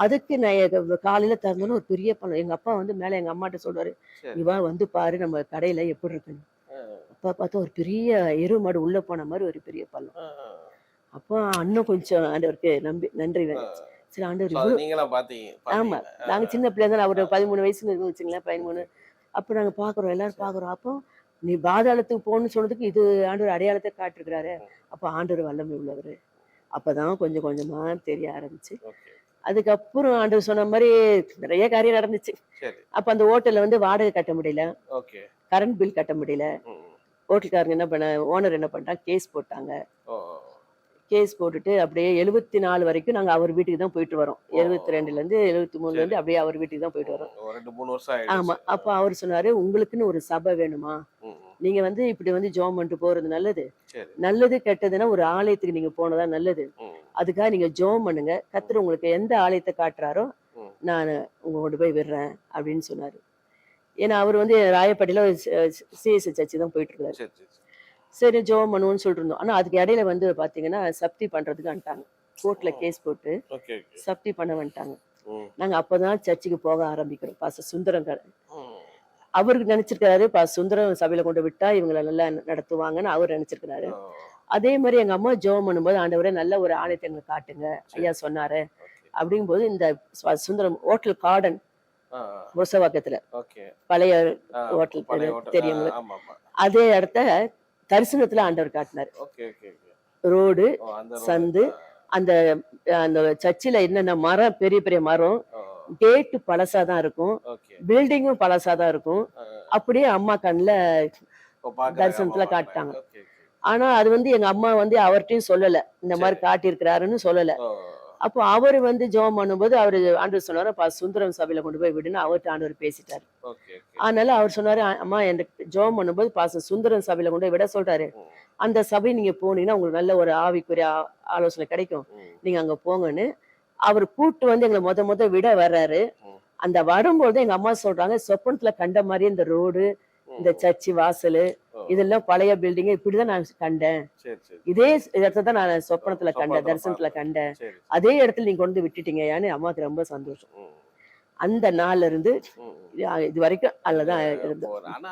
அதுக்கு நான் காலையில திறந்தோன்னு ஒரு பெரிய பள்ளம். எங்க அப்பா வந்து மேல எங்க அம்மாட்ட சொல்றாரு, இவா வந்து பாரு நம்ம கடையில எப்படி இருக்குன்னு. அப்பா பார்த்தா ஒரு பெரிய எருவு மாடு உள்ள போன மாதிரி ஒரு பெரிய பள்ளம். அப்போ இன்னும் கொஞ்சம் ஆண்டவருக்கு நன்றி வேணும். சரி ஆண்டவர், ஆமா நாங்க சின்ன பிள்ளை தான், ஒரு 13 வயசுன்னு இருக்கு வச்சுங்களேன், 13. அப்போ நாங்க பாக்குறோம், எல்லாரும் பாக்குறோம். அப்போ நீ பாதாளத்துக்கு போகணும்னு சொன்னதுக்கு இது ஆண்டவர் அடையாளத்தை காட்டிருக்கிறாரு. அப்போ ஆண்டவர் வல்லமை உள்ளவரு. அப்பதான் கொஞ்சம் கொஞ்சமா தெரிய ஆரம்பிச்சு. அதுக்கப்புறம் ஆண்டவர் சொன்ன மாதிரி நிறைய காரியம் நடந்துச்சு. அப்ப அந்த ஹோட்டல்ல வந்து வாடகை கட்ட முடியல, கரண்ட் பில் கட்ட முடியல. ஹோட்டல்காரங்க என்ன பண்ண, ஓனர் என்ன பண்ணிட்டாங்க, கேஸ் போட்டாங்க. கேஸ் போட்டுட்டு அப்படியே 74 வரைக்கும் நாங்க அவர் வீட்டுக்கு தான் போயிட்டு வரோம். 72ல இருந்து 73ல இருந்து அப்படியே அவர் வீட்டுக்கு தான் போயிட்டு வரோம். 2-3 வருஷம். ஆமா. அப்ப அவர் சொன்னாரு, உங்களுக்குன்னு ஒரு சபை வேணுமா, நீங்க வந்து இப்படி வந்து ஜெபம் பண்ணிட்டு போறது நல்லது, நல்லது கெட்டதுன்னா ஒரு ஆலயத்துக்கு நீங்க போனதா நல்லது. அதுக்காக நீங்க ஜெபம் பண்ணுங்க, கர்த்தர் உங்களுக்கு எந்த ஆலயத்தை காட்டுறாரோ நான் உங்க கொண்டு போய் விடுறேன் அப்படின்னு சொன்னாரு. ஏன்னா அவர் வந்து ராயப்பேட்டையில சிஎஸ்ஐ சர்ச்சு தான் போயிட்டு இருக்காரு. சரி ஜெபம் பண்ணுவோம்னு சொல்லிட்டு இருந்தோம். ஆனா அதுக்கு இடையில வந்து பாத்தீங்கன்னா சப்தி பண்றதுக்கு வந்துட்டாங்க, கோர்ட்ல கேஸ் போட்டு சப்தி பண்ண வந்துட்டாங்க. நாங்க அப்பதான் சர்ச்சுக்கு போக ஆரம்பிக்கிறோம். பாஸ்டர் சுந்தரம் அவருக்கு நினைச்சிருக்காரு, சுந்தரம் சபையில கொண்டு விட்டா இவங்களை நல்லா நடத்துவாங்கன்னு அவர் நினைச்சிருக்கிறாரு. அதே மாதிரி எங்க அம்மா ஜெபம் பண்ணும்போது, ஆண்டவரே நல்ல ஒரு ஆலயத்தை எங்களுக்கு காட்டுங்க ஐயா சொன்னாரு அப்படிங்கும்போது, இந்த சுந்தரம் ஹோட்டல் கார்டன் முசவாக்கத்துல பழைய ஹோட்டல் தெரியும், அதே இடத்த தரிசனத்துல ஆண்டவர் காட்டினார். ரோடு, சந்து, அந்த அந்த சர்ச்சில் என்னென்ன மரம், பெரிய பெரிய மரம், கேட்டு பழசா தான் இருக்கும், ஓகே. பில்டிங்கும் பழசா தான் இருக்கும். அப்படியே அம்மா கண்ணுல இப்போ பார்க்குறாங்க, அம்மா தரிசனத்துல பார்க்குறாங்க. காட்டிட்டாங்க. Okay, okay. ஆனா அது வந்து எங்க அம்மா வந்து அவர்கிட்டயும் சொல்லல, இந்த மாதிரி சரி. காட்டியிருக்கிறாருன்னு சொல்லல. ஓ, அப்போ அவரு வந்து ஜெபம் பண்ணும்போது அவரு ஆண்டவர் சொன்னாரு, சுந்தரம் சபையில கொண்டு போய் விடுன்னு அவர்ட்ட ஆண்டவர் பேசிட்டாரு. Okay, okay. அதனால அவர் சொன்னாரு, அம்மா எனக்கு ஜெபம் பண்ணும்போது சுந்தரம் சபையில கொண்டு போய் விட சொல்றாரு. ம், அந்த சபை நீங்க போனீங்கன்னா உங்களுக்கு நல்ல ஒரு ஆவிக்குரிய ஆலோசனை கிடைக்கும், ம், நீங்க அங்க போங்கன்னு அவர் கூட்டு வந்து எங்களை முத விட வர்றாரு. ம், அந்த வரும்போது எங்க அம்மா சொல்றாங்க, சொப்பனத்துல கண்ட மாதிரி இந்த ரோடு, இந்த ம். சர்ச்சு வாசலு, ஓ, இதெல்லாம் பழைய பில்டிங் இப்படிதான் நான் கண்டேன். சரி, சரி. இதே இடத்த தான் நான் சொப்பனத்துல கண்டேன், சொப்பனத்துல தரிசனத்துல பார்த்தேன். கண்டேன். சரி, சரி. அதே இடத்துல நீங்க கொண்டு விட்டுட்டீங்கன்னு அம்மாவுக்கு ரொம்ப சந்தோஷம். ம், அந்த நாள்ல இருந்து ம், ம். இது வரைக்கும் அதுலதான் இருந்தோம். ஆனா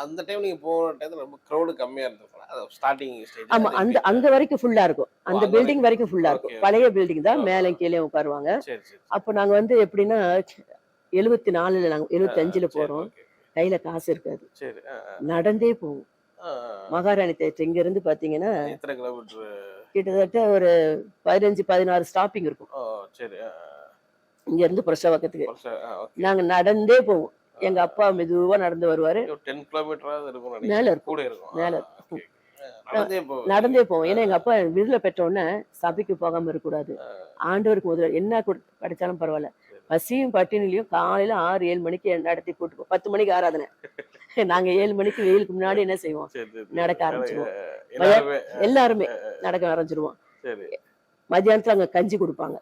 அந்த டைம் நீங்க போன டைம்ல ரொம்ப க்ரௌடு கம்மியா இருந்திருக்கும். ஸ்டார்டிங் ஸ்டேஜ் ஆமா, அந்த அங்க வரைக்கும் ஃபுல்லா இருக்கும், அந்த அங்க பில்டிங் வரைக்கும் ஃபுல்லா இருக்கும். ஓகே, பழைய பில்டிங் தான், ஓகே. மேலே கீழே உட்காருவாங்க. சரி, சரி. அப்போ நாங்க வந்து எப்படின்னா 74ல நாங்க 75ல சரி, போறோம். ஓகே. கையில காசு இருக்காது, சரி. நடந்தே போவோம். மகாராணி தேட்டர் இங்க இருந்து பாத்தீங்கன்னா எத்தனை கிலோமீட்டர்? கிட்டத்தட்ட ஒரு 15-16 ஸ்டாப்பிங் இருக்கும் ஓ, சரி. இங்க இருந்து புரசவாக்கத்துக்கு. ஓகே. நாங்க நடந்தே போவோம். எங்க அப்பா மெதுவா நடந்து வருவாரு. 10 கிலோமீட்டராவது இருக்கும் மேல நினைக்கிறேன். இருக்கும், கூட இருக்கும். மேல ஓகே, இருக்கும். ஓகே. நடந்தே போ. நடந்தே போவோம். ஏன்னா எங்க அப்பா விடுதலை பெற்ற உடனே சபைக்கு போகாம இருக்கக்கூடாது, ஆண்டவருக்கு முதல்ல என்ன கிடைச்சாலும் பரவாயில்ல, பசியும் பட்டினிலையும் காலையில 6-7 மணிக்கு நடத்தி கூட்டு 10 மணிக்கு ஆராதனை. நாங்க 7 மணிக்கு வெயிலுக்கு முன்னாடி என்ன செய்வோம், சரி, சரி. நடக்க ஆரம்பிச்சிருவோம். எல்லாருமே எல்லாருமே நடக்க ஆரம்பிச்சிருவோம். சரி. மத்தியானத்துல அங்க கஞ்சி கொடுப்பாங்க,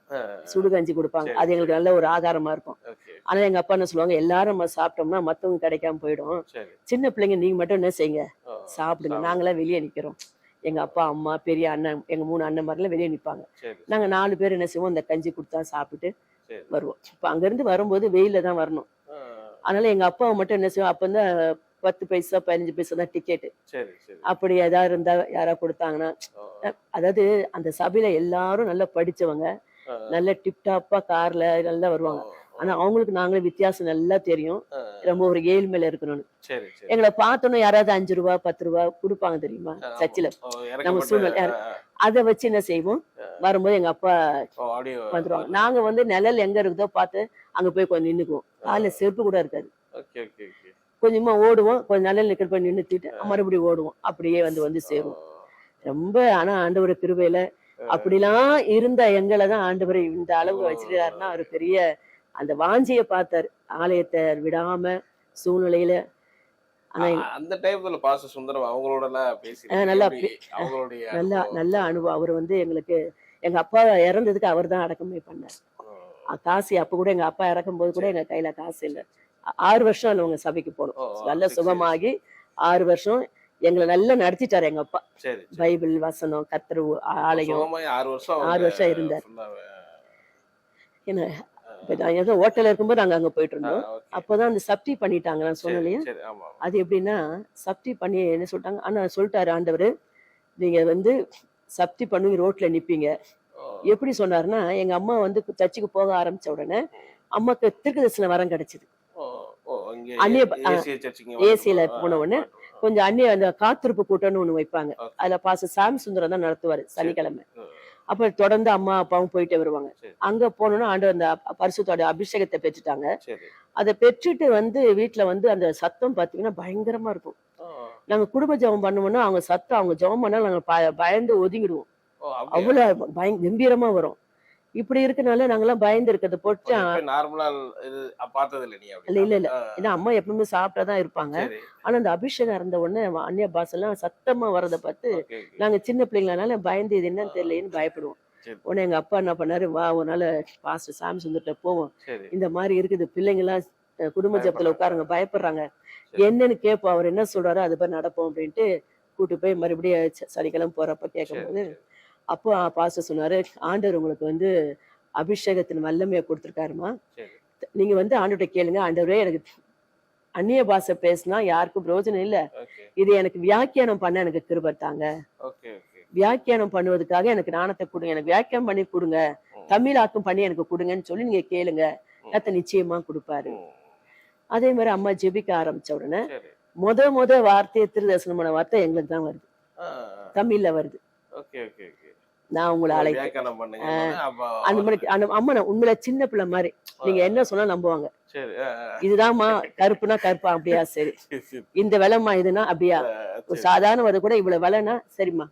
சுடு கஞ்சி கொடுப்பாங்க. சரி, அது எங்களுக்கு நல்ல ஒரு ஆகாரமா இருக்கும். ஓகே. ஆனா எங்க அப்பா என்ன சொல்லுவாங்க, எல்லாரும் நம்ம சாப்பிட்டோம்னா மத்தவங்க கிடைக்காம போயிடும், சரி. சின்ன பிள்ளைங்க நீங்க மட்டும் என்ன செய்யுங்க, ஓ, சாப்பிடுங்க, நாங்களாம் வெளியே நிக்கிறோம். எங்க அப்பா அம்மா பெரிய அண்ணன் எங்க 3 அண்ணன்மாரெல்லாம் வெளியே நிப்பாங்க. சரி. நாங்க 4 பேர் என்ன செய்வோம், இந்த கஞ்சி கொடுத்தா சாப்பிட்டு சரி. வருவோம். இப்ப அங்க இருந்து வரும்போது வெயில்ல தான் வரணும். ஆ, அதனால எங்க அப்பாவை மட்டும் என்ன செய்வோம், அப்ப தான் 10 பைசா 15 பைசா தான் டிக்கெட். சரி, சரி. அப்படி ஏதாவது இருந்தா யாராவது கொடுத்தாங்கன்னா, ஓ, அதாவது அந்த சபையில எல்லாரும் நல்லா படிச்சவங்க, ஆ, நல்ல டிப்டாப்பா கார்ல நல்லா வருவாங்க. ஓ, ஆனா அவங்களுக்கு நாங்களே வித்தியாசம் நல்லா தெரியும், ஆ, ரொம்ப ஒரு ஏழ்மையில இருக்கணும்னு. சரி, சரி. எங்களை பார்த்தோன்னே யாராவது 5 ரூபா 10 ரூபா கொடுப்பாங்க தெரியுமா ஆமா. சர்ச்சில். ஓ, நம்ம இறக்கப்பட்ட சூழ்நிலை அதை வச்சு என்ன செய்வோம், வரும்போது எங்க அப்பா ஓ, ஆடியோ வந்துருவாங்க. நாங்க வந்து நிழல் எங்க இருக்குதோ பார்த்து அங்க போய் கொஞ்சம் நின்னுக்குவோம். காலைல செருப்பு கூட இருக்காது, ஓகே, ஓகே, ஓகே. கொஞ்சமா ஓடுவோம், கொஞ்சம் நிழல் நிக்கிற போய் நின்னுத்திட்டு மறுபடியும் ஓடுவோம். அப்படியே வந்து சேருவோம். ரொம்ப ஆனா ஆண்டவர் கிருபையில அப்படிலாம் இருந்த எங்களை தான் ஆண்டவர் இந்த அளவு வச்சிருக்காருன்னா, ஒரு பெரிய அந்த வாஞ்சியை பார்த்தாரு, ஆலயத்தை விடாம சூழ்நிலையில. ஆனா அந்த டைம்ல பாஸ்டர் சுந்தரம் அவங்களோட எல்லாம் பேசி நல்லா அவங்களுடைய நல்லா அனுபவம். நல்ல அனுபவம். அவர் வந்து எங்களுக்கு எங்க அப்பா இறந்ததுக்கு அவர் தான் அடக்கமே பண்ணார். ஓ, காசு அப்ப கூட எங்க அப்பா இறக்கும் போது கூட எங்க கையில காசு இல்லை. 6 வருஷம் இல்லை உங்க சபைக்கு போனோம். ஓ, நல்ல 6 சுகமாகி 6 வருஷம் எங்களை நல்லா நடத்திட்டாரு எங்க அப்பா. சரி, சரி. பைபிள் வசனம் கர்த்தர் ஆலயம் சுகமாய் 6 வருஷம் 6 வருஷம் இருந்தார். ஃபுல்லாவே. என்ன இப்ப நான் ஏதோ ஹோட்டல்ல இருக்கும்போது நாங்க அங்க போயிட்டு இருந்தோம். ஓகே. அப்பதான் அந்த சப்டி பண்ணிட்டாங்க, நான் சரி, சொன்னலையா. சரி. ஆமா. அது எப்படின்னா, சப்டி பண்ணி என்ன சொல்லிட்டாங்க, ஆனா சொல்லிட்டாரு ஆண்டவர், நீங்க வந்து சப்டி பண்ணி ரோட்ல நிப்பீங்க. ஓ, எப்படி சொன்னாருன்னா, எங்க அம்மா வந்து சர்ச்சுக்கு போக ஆரம்பிச்ச உடனே அம்மாக்கு தீர்க்கதரிசன வரம் கிடைச்சது. ஓ, ஓ, இங்க அந்நிய ஏசிய சர்ச்சிங்க ஏசியில போன உடனே கொஞ்சம் அந்நிய அந்த காத்திருப்பு கூட்டம்னு ஒண்ணு வைப்பாங்க. ஓகே. அதுல சாம் சுந்தரம் தான் நடத்துவாரு சனிக்கிழமை. ம், அப்ப தொடர்ந்து அம்மா அப்பாவும் போயிட்டே வருவாங்க. சரி, அங்க போனோம்னா ஆண்டவர் அந்த பரிசுத்தோட அபிஷேகத்தை பெற்றுட்டாங்க. சரி. அதை பெற்றுட்டு வந்து வீட்டுல வந்து அந்த சத்தம் பாத்தீங்கன்னா பயங்கரமா இருக்கும். ஓ, நாங்க குடும்ப ஜெபம் பண்ணுவோம்னா அவங்க சத்தம், அவங்க ஜெபம் பண்ணாலும் நாங்க பயந்து ஒதுங்கிடுவோம். ஓ, அப்படியா? அவ்வளவு கம்பீரமா வரும். இப்படி இருக்கனால நாங்கெல்லாம் பயந்து இருக்கிறத போட்டு நார்மலா இது பார்த்தது இல்ல நீ அப்படி? இல்ல இல்ல இல்ல, ஏன்னா அம்மா எப்பவுமே சாப்பிட்டாதான் இருப்பாங்க. சரி. ஆனா அந்த அபிஷேகம் இருந்த உடனே அந்நிய பாஷெல்லாம் சத்தமா வர்றதை பார்த்து ஓகே, ஓகே. நாங்க சின்ன பிள்ளைங்களால பயந்து இது என்னன்னு தெரியலன்னு பயப்படுவோம். சரி, உடனே எங்க அப்பா என்ன பண்ணாரு, வா ஒரு நாள் பாஸ்டர் சாம் சுந்தர்கிட்ட போவோம், சரி. இந்த மாதிரி இருக்குது, பிள்ளைங்கெல்லாம் குடும்ப ஜெபத்துல உட்காருங்க பயப்படுறாங்க, சரி. என்னன்னு கேட்போம், அவர் என்ன சொல்றாரோ அது போய் நடப்போம் அப்படின்ட்டு கூட்டு போய் மறுபடியும் சனிக்கிழமை போறப்ப கேட்கும்போது, சரி, அப்போ பாஸ்டர் சொன்னாரு, ஆண்டவர் உங்களுக்கு வந்து அபிஷேகத்தின் வல்லமையை கொடுத்துருக்காருமா, சரி. நீங்க வந்து ஆண்டவர்கிட்ட கேளுங்க, ஆண்டவரே எனக்கு அந்நிய பாஷை பேசினா யாருக்கும் பிரயோஜனம் இல்ல, ஓகே, இது எனக்கு வியாக்கியானம் பண்ண எனக்கு கிருபை தாங்க, ஓகே, ஓகே. வியாக்கியானம் பண்ணுவதற்காக எனக்கு ஞானத்தை கொடுங்க, எனக்கு வியாக்கியம் பண்ணி கொடுங்க, ம், தமிழாக்கம் பண்ணி எனக்கு கொடுங்கன்னு சொல்லி நீங்க கேளுங்க, ம், கர்த்தர் நிச்சயமா கொடுப்பாரு. ம். அதே மாதிரி அம்மா ஜெபிக்க ஆரம்பிச்ச உடனே சரி. முத வார்த்தையை திருதர்சனமான வார்த்தை எங்களுக்கு தான் வருது, ஆ, தமிழ்ல வருது. Okay, okay, okay. நான் உங்களை உங்களை அழைத்தேன். வியாக்கியானம் பண்ணுங்கன்னு அப்ப அந்த அவர் மாதிரி அந்த அம்மா நான் உண்மையில சின்ன பிள்ளை மாதிரி. நீங்க என்ன சொன்னா நம்புவாங்க. சரி இதுதாம்மா கருப்புனா கருப்பா, அப்படியா சரி. சரி சரி இந்த விலைம்மா இதுனா அப்படியா. ஒரு சரி சாதாரண அது கூட இவ்வளவு விலைன்னா சரிம்மா.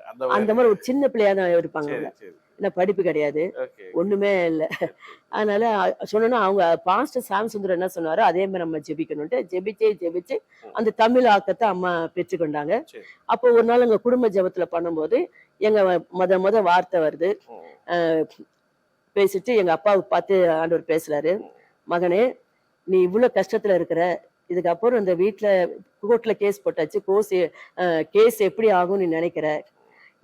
அந்த அந்த மாதிரி மாதிரி ஒரு சின்ன பிள்ளையா தான் இருப்பாங்க சரி அவங்க. சரி என்ன படிப்பு கிடையாது, ஓகே ஒண்ணுமே இல்ல. சரி அதனால சொன்னோன்னா அவங்க பாஸ்டர் சாம்சுந்தரம் என்ன சொன்னாரோ அதே மாதிரி நம்ம ஜெபிக்கணும்ட்டு ஜெபிச்சு ம், அந்த தமிழ் ஆக்கத்தை அம்மா பெற்றுக்கொண்டாங்க. சரி அப்போ ஒரு நாள் எங்க குடும்ப ஜெபத்துல பண்ணும்போது எங்க முத வார்த்தை வருது. ம், அஹ் பேசிட்டு எங்க அப்பாவை பார்த்து ஆண்டவர் பேசுறாரு. ம், மகனே, நீ இவ்வளவு கஷ்டத்துல இருக்கிற, இதுக்கப்புறம் இந்த வீட்டுல கோர்ட்ல கேஸ் போட்டாச்சு, கேஸ் எப்படி ஆகும் நீ நினைக்கிற?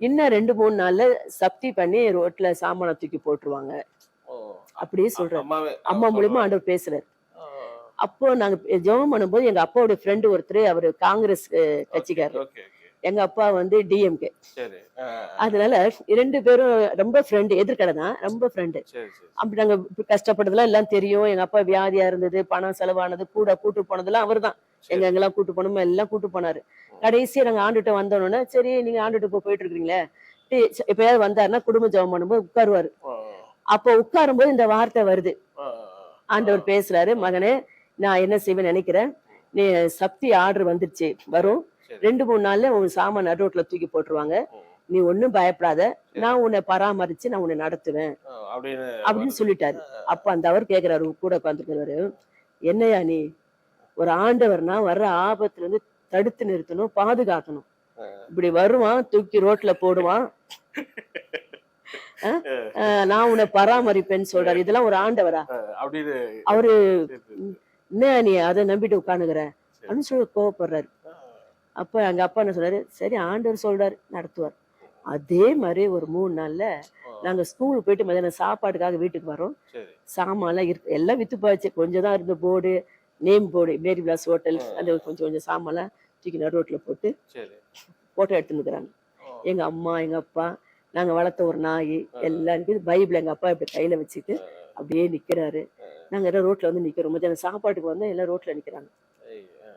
இன்னும் 2-3 நாள்ல சப்தி பண்ணி ரோட்ல சாமான தூக்கி போட்டுருவாங்க. ஓ அப்படியே சொல்றாரு. அம்மாவே அம்மா மூலியமா சொல்றாங்க ஆண்டவர் பேசுறாரு. ஆ, அப்போ நாங்க ஜெபம் பண்ணும்போது எங்க அப்பாவுடைய ஃப்ரெண்டு ஒருத்தர், அவரு காங்கிரஸ் ஓகே கட்சிக்காரர். ஓகே ஓகே எங்க அப்பா வந்து டிஎம்கே. சரி அதனால 2 பேரும் ரொம்ப ஃப்ரெண்டு, எதிர்க்கடை தான், ரொம்ப ஃப்ரெண்டு. சரி சரி அப்படி நாங்க கஷ்டப்பட்டதெல்லாம் எல்லாம் தெரியும். எங்க அப்பா வியாதியா இருந்தது, பணம் செலவானது, கூட கூட்டு போனதெல்லாம் அவர்தான். சரி எங்கெல்லாம் கூட்டு போனோமோ எல்லாம் கூட்டு போனாரு. கடைசியா நாங்க ஆண்டுகிட்ட வந்தோன்னே, சரி நீங்க ஆண்டுகிட்ட போயிட்டு இருக்கீங்களே, எப்பயாவது வந்தாருன்னா குடும்ப ஜெபம் பண்ணும்போது உட்காருவாரு. ஆ, அப்போ உட்காரும்போது இந்த வார்த்தை வருது. ஆ, ஆண்டவர் பேசுறாரு, மகனே நான் என்ன செய்வேன்னு நினைக்கிறேன், நீ சக்தி ஆர்டர் வந்துருச்சு, வரும். சரி 2-3 நாள்ல உன் சாமான் நடுரோட்ல தூக்கி போட்டுருவாங்க. ம், நீ ஒண்ணும் பயப்படாத, சரி நான் உன்னை பராமரிச்சு நான் உன்னை நடத்துவேன் அப்படின்னு அப்படின்னு வருது சொல்லிட்டாரு. அப்ப அந்த அவர் கேக்குறாரு, கூட உட்காந்துருக்கிறவரு, என்னையா நீ ஒரு ஆண்டவர்னா வர்ற ஆபத்துல இருந்து தடுத்து நிறுத்தணும், பாதுகாக்கணும். இப்படி வருவான், தூக்கி ரோட்ல போடுவான், நான் உன்னை பராமரிப்பேன்னு சொல்றாரு. இதெல்லாம் ஒரு ஆண்டவரா? அப்படின்னு அவரு சரி சரி என்ன நீ அதை நம்பிட்டு உட்காந்துக்கிற சரி அப்படின்னு சொல்லி கோவப்படுறாரு. ஆ, அப்ப எங்க அப்பா என்ன சொல்றாரு, சரி ஆண்டவர் சொல்றாரு நடத்துவார். அதே மாதிரி ஒரு 3 நாள்ல ஆ, நாங்க ஸ்கூலுக்கு போயிட்டு மதியானம் சாப்பாட்டுக்காக வீட்டுக்கு வரோம். சரி சாமான்லாம் இருக்கு, எல்லாம் வித்து போச்சு. கொஞ்சம் தான் இருந்த போர்டு, நேம் போர்டு, மேரி விலாஸ் ஹோட்டல், அந்த கொஞ்சம் கொஞ்சம் சாமான்லாம் தூக்கி நடு ரோட்ல போட்டு சரி போட்டோ எடுத்துன்னு இருக்கிறாங்க. ஆ, எங்க அம்மா, எங்க அப்பா, நாங்க வளர்த்த ஒரு நாய் எல்லாம் இருக்குது. பைபிள் எங்க அப்பா இப்படி கையில வச்சுட்டு அப்படியே நிக்கிறாரு. நாங்க எல்லாம் ரோட்ல வந்து நிக்கிறோம். மத்தியானம் சாப்பாட்டுக்கு வந்து எல்லாம் ரோட்ல நிக்கிறாங்க. ஐய், ஆ.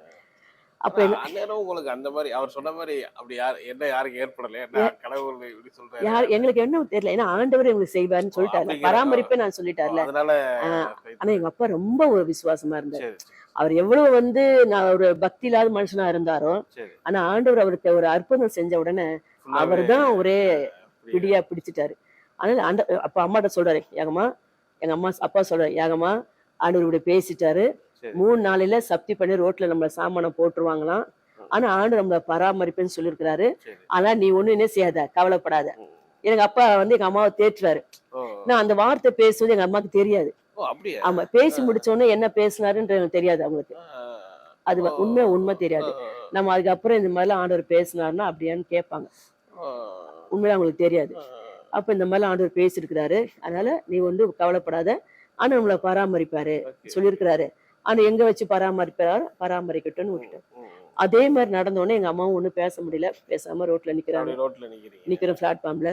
அப்ப ஆனா அந்நேரம் உங்களுக்கு அந்த மாதிரி அவர் சொன்ன மாதிரி அப்படி யாருக்கும் ஏற்படல என்ன கடவுள் இப்படி சொல்றாரு யார் எங்களுக்கு என்ன தெரியல, ஏன்னா ஆண்டவர் எங்களுக்கு செய்வாருன்னு சொல்லிட்டாரு, அப்படிங்கிற பராமரிப்பே நான் சொல்லிட்டார்ல. அதனால ஆஹ் faith. ஆனா எங்க அப்பா ரொம்ப ஒரு விசுவாசமா இருந்தார். சரி சரி அவர் எவ்வளவு வந்து நான் ஒரு பக்தி இல்லாத மனுஷனா இருந்தாரோ, சரி ஆனா ஆண்டவர் அவருக்கு ஒரு அற்புதம் செஞ்ச உடனே ஃபுல்லாவே அவர்தான் ஒரே அப்படியே பிடியா பிடிச்சிட்டாரு. அதனால அப்ப அம்மாட்ட சொல்றாரு, ஏகமா, எங்க அப்பா சொல்றாரு, ஏகமா ஆண்டவர் இப்படி பேசிட்டாரு, சரி 3 நாளையில சப்தி பண்ணி ரோட்ல நம்மள சாமானை போட்டுருவாங்களாம். ஆனா ஆண்டு நம்மள பராமரிப்புன்னு சொல்லியிருக்கிறாரு. சரி ஆனா நீ ஒண்ணும் என்ன செய்யாத, கவலைப்படாத. ம். எனக்கு அப்பா வந்து எங்க அம்மாவை தேற்றுறாரு. ஓ நான் அந்த வார்த்தை பேசுவது எங்க அம்மாக்கு தெரியாது. ஓ அப்படியா ஆமா, பேசி முடிச்ச உடனே என்ன பேசினாருன்றது எனக்கு தெரியாது அவங்களுக்கு. ஆ, அது ஓ உண்மை தெரியாது. ஆ, நம்ம அதுக்கப்புறம் இந்த மாதிரிலாம் ஆண்டவர் பேசினாருன்னா அப்படியான்னு கேட்பாங்க. ஆ, உண்மையில அவங்களுக்கு தெரியாது. ஆ, அப்ப இந்த மாதிரிலாம் ஆண்டவர் பேசியிருக்கிறாரு, அதனால நீ வந்து கவலைப்படாத, ஆனா நம்மளை பராமரிப்பாரு ஓகே சொல்லியிருக்கிறாரு. ஆனா எங்க வச்சு பராமரிக்கட்டும்னு ம், விட்டுட்டேன். ம். அதே மாதிரி நடந்த உடனே எங்க அம்மாவும் ஒண்ணும் பேச முடியல, பேசாம ரோட்ல நிக்கிறாங்க. அப்படியே ரோட்ல நிக்கிறீங்க நிக்கிறோம் பிளாட்ஃபார்ம்ல.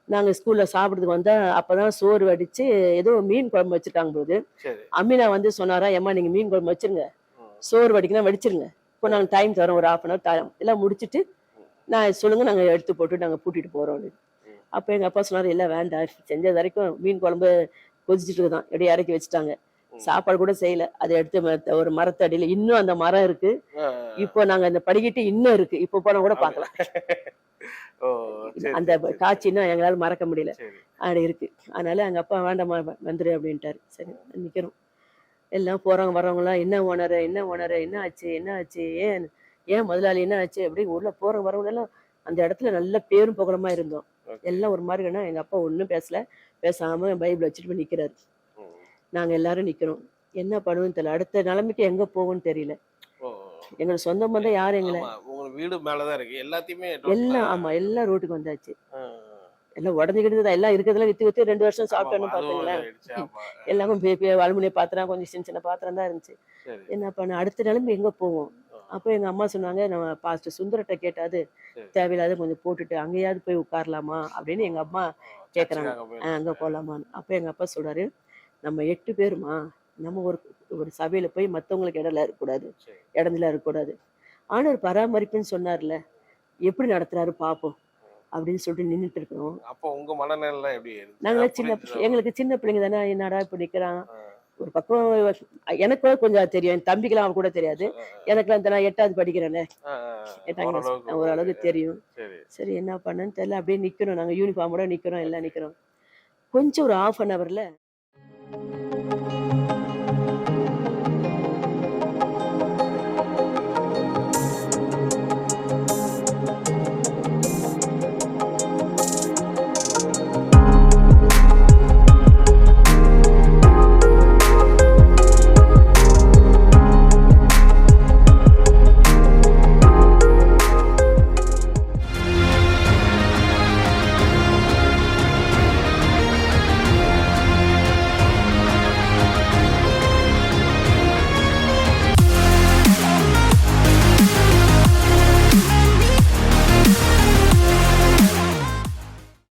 நாங்க ஸ்கூல்ல சாப்பிடுறதுக்கு வந்தா அப்பதான் சோறு வடிச்சு ஏதோ மீன் குழம்பு வச்சுட்டாங்க போது. சரி அமீனா வந்து சொன்னாரா, ஏம்மா நீங்க மீன் குழம்பு வச்சிருங்க, ம், சோறு வடிக்கணும் வடிச்சிருங்க, இப்போ நாங்க டைம் தரோம், ஒரு 1/2 அன் அவர் எல்லாம் முடிச்சிட்டு நான் சொல்லுங்க, நாங்க எடுத்து போட்டு நாங்க பூட்டிட்டு போறோம். ம். அப்ப எங்க அப்பா சொன்னாரு, இல்ல வேண்டாம், செஞ்சது வரைக்கும் மீன் குழம்பு கொதிச்சுட்டு இருக்குதான், அப்படியே இறக்கி வச்சுட்டாங்க. சாப்பாடு கூட செய்யல, அதை எடுத்து ஒரு மரத்தடியில இன்னும் அந்த மரம் இருக்கு. ஆ, இப்போ நாங்க அந்த படிக்கிட்டு இன்னும் இருக்கு, இப்போ போனா கூட அப்படி. பார்க்கலாம். ஓ சரி அந்த சரி சரி காட்சின்னா எங்களால மறக்க முடியல. சரி அப்படி இருக்கு. அதனால எங்க அப்பா வேண்டாமா வந்துரு அப்படின்ட்டாரு. சரி நிக்கிறோம். எல்லாம் போறவங்க வர்றவங்க எல்லாம், என்ன ஓனரு, என்ன ஆச்சு, ஏன் ஏன் முதலாளி, என்ன ஆச்சு அப்படி உள்ள போறவங்க வரவங்க எல்லாம் அந்த இடத்துல நல்ல பேரும் புகழமா இருந்தோம். ஓகே எல்லாம் ஒரு மாதிரி. எங்க அப்பா ஒண்ணும் பேசல, பேசாம பைபிள் வச்சுட்டு போய் நிக்கிறாரு. ம். நாங்க எல்லாரும் நிக்கிறோம். என்ன பண்ணுவோம்னு தெரியல, அடுத்த நிலைமைக்கு எங்க போகும்னு தெரியல. ஓ எங்களுக்கு சொந்த பந்தம் யாரும் எங்களை, ஆமா உங்க வீடு மேலதான் இருக்கு எல்லாத்தையுமே டோட்டலா எல்லாம் ஆமா எல்லாம் ரோட்டுக்கு வந்தாச்சு. ஆ, எல்லாம் உடஞ்சுக்கிட்டு தான், எல்லாம் இருக்கிறதெல்லாம் வித்து 2 வருஷம் ஆமா சாப்பிட்டோன்னு அதுவும் பாத்தீங்களேன். இதாயிடுச்சு ஆமா எல்லாமே அலுமினிய பாத்திரம், கொஞ்சம் சின்ன பாத்திரம் தான் இருந்துச்சு. சரி என்ன பண்ண, அடுத்த நிலைமை எங்க போவோம்? ஆ, அப்போ எங்க அம்மா சொன்னாங்க, நம்ம பாஸ்டர் சுந்தரட்ட கேட்டாது சரி தேவையில்லாத கொஞ்சம் போட்டுட்டு அங்கேயாவது போய் உட்காரலாமா அப்படின்னு எங்க அம்மா கேக்குறாங்க. சர்ச்சுக்காக போய் அங்க போலாமான்னு. அப்ப எங்க அப்பா சொல்றாரு, நம்ம 8 பேருமா, நம்ம ஒரு ஒரு சபையில போய் மத்தவங்களுக்கு இடம்ல இருக்கக்கூடாது, சரி இடத்துல இருக்கக்கூடாது. ஆண்டவர் பராமரிப்புன்னு சொன்னார்ல, எப்படி நடத்துறாரு பாப்போம் அப்படின்னு சொல்லிட்டு நின்றுட்டு இருக்கணும். அப்போ உங்க மனநிலை எப்படி இருந்துச்சு? நாங்களாம் சின்ன புரிஞ்சுதா? எங்களுக்கு சின்ன பிள்ளைங்க தானே, என்னடா இப்ப நிக்கிறான். ஆ. ஒரு பக்கம் எனக்கு கொஞ்சம் தெரியும், என் தம்பிக்கெல்லாம் அவன் கூட தெரியாது. ஆ, எனக்குலாம் நான் 8வது படிக்கிறேனே, ஆ, 8ஆம் கிளாஸ், ஓரளவுக்கு ஓரளவுக்கு தெரியும். சரி. சரி என்ன பண்ணேன்னு தெரியல, அப்படியே நிக்கிறோம், நாங்க யூனிஃபார்மோட நிக்கிறோம், எல்லாம் நிக்கிறோம். கொஞ்சம் ஒரு 1/2 அன் ஹவர்ல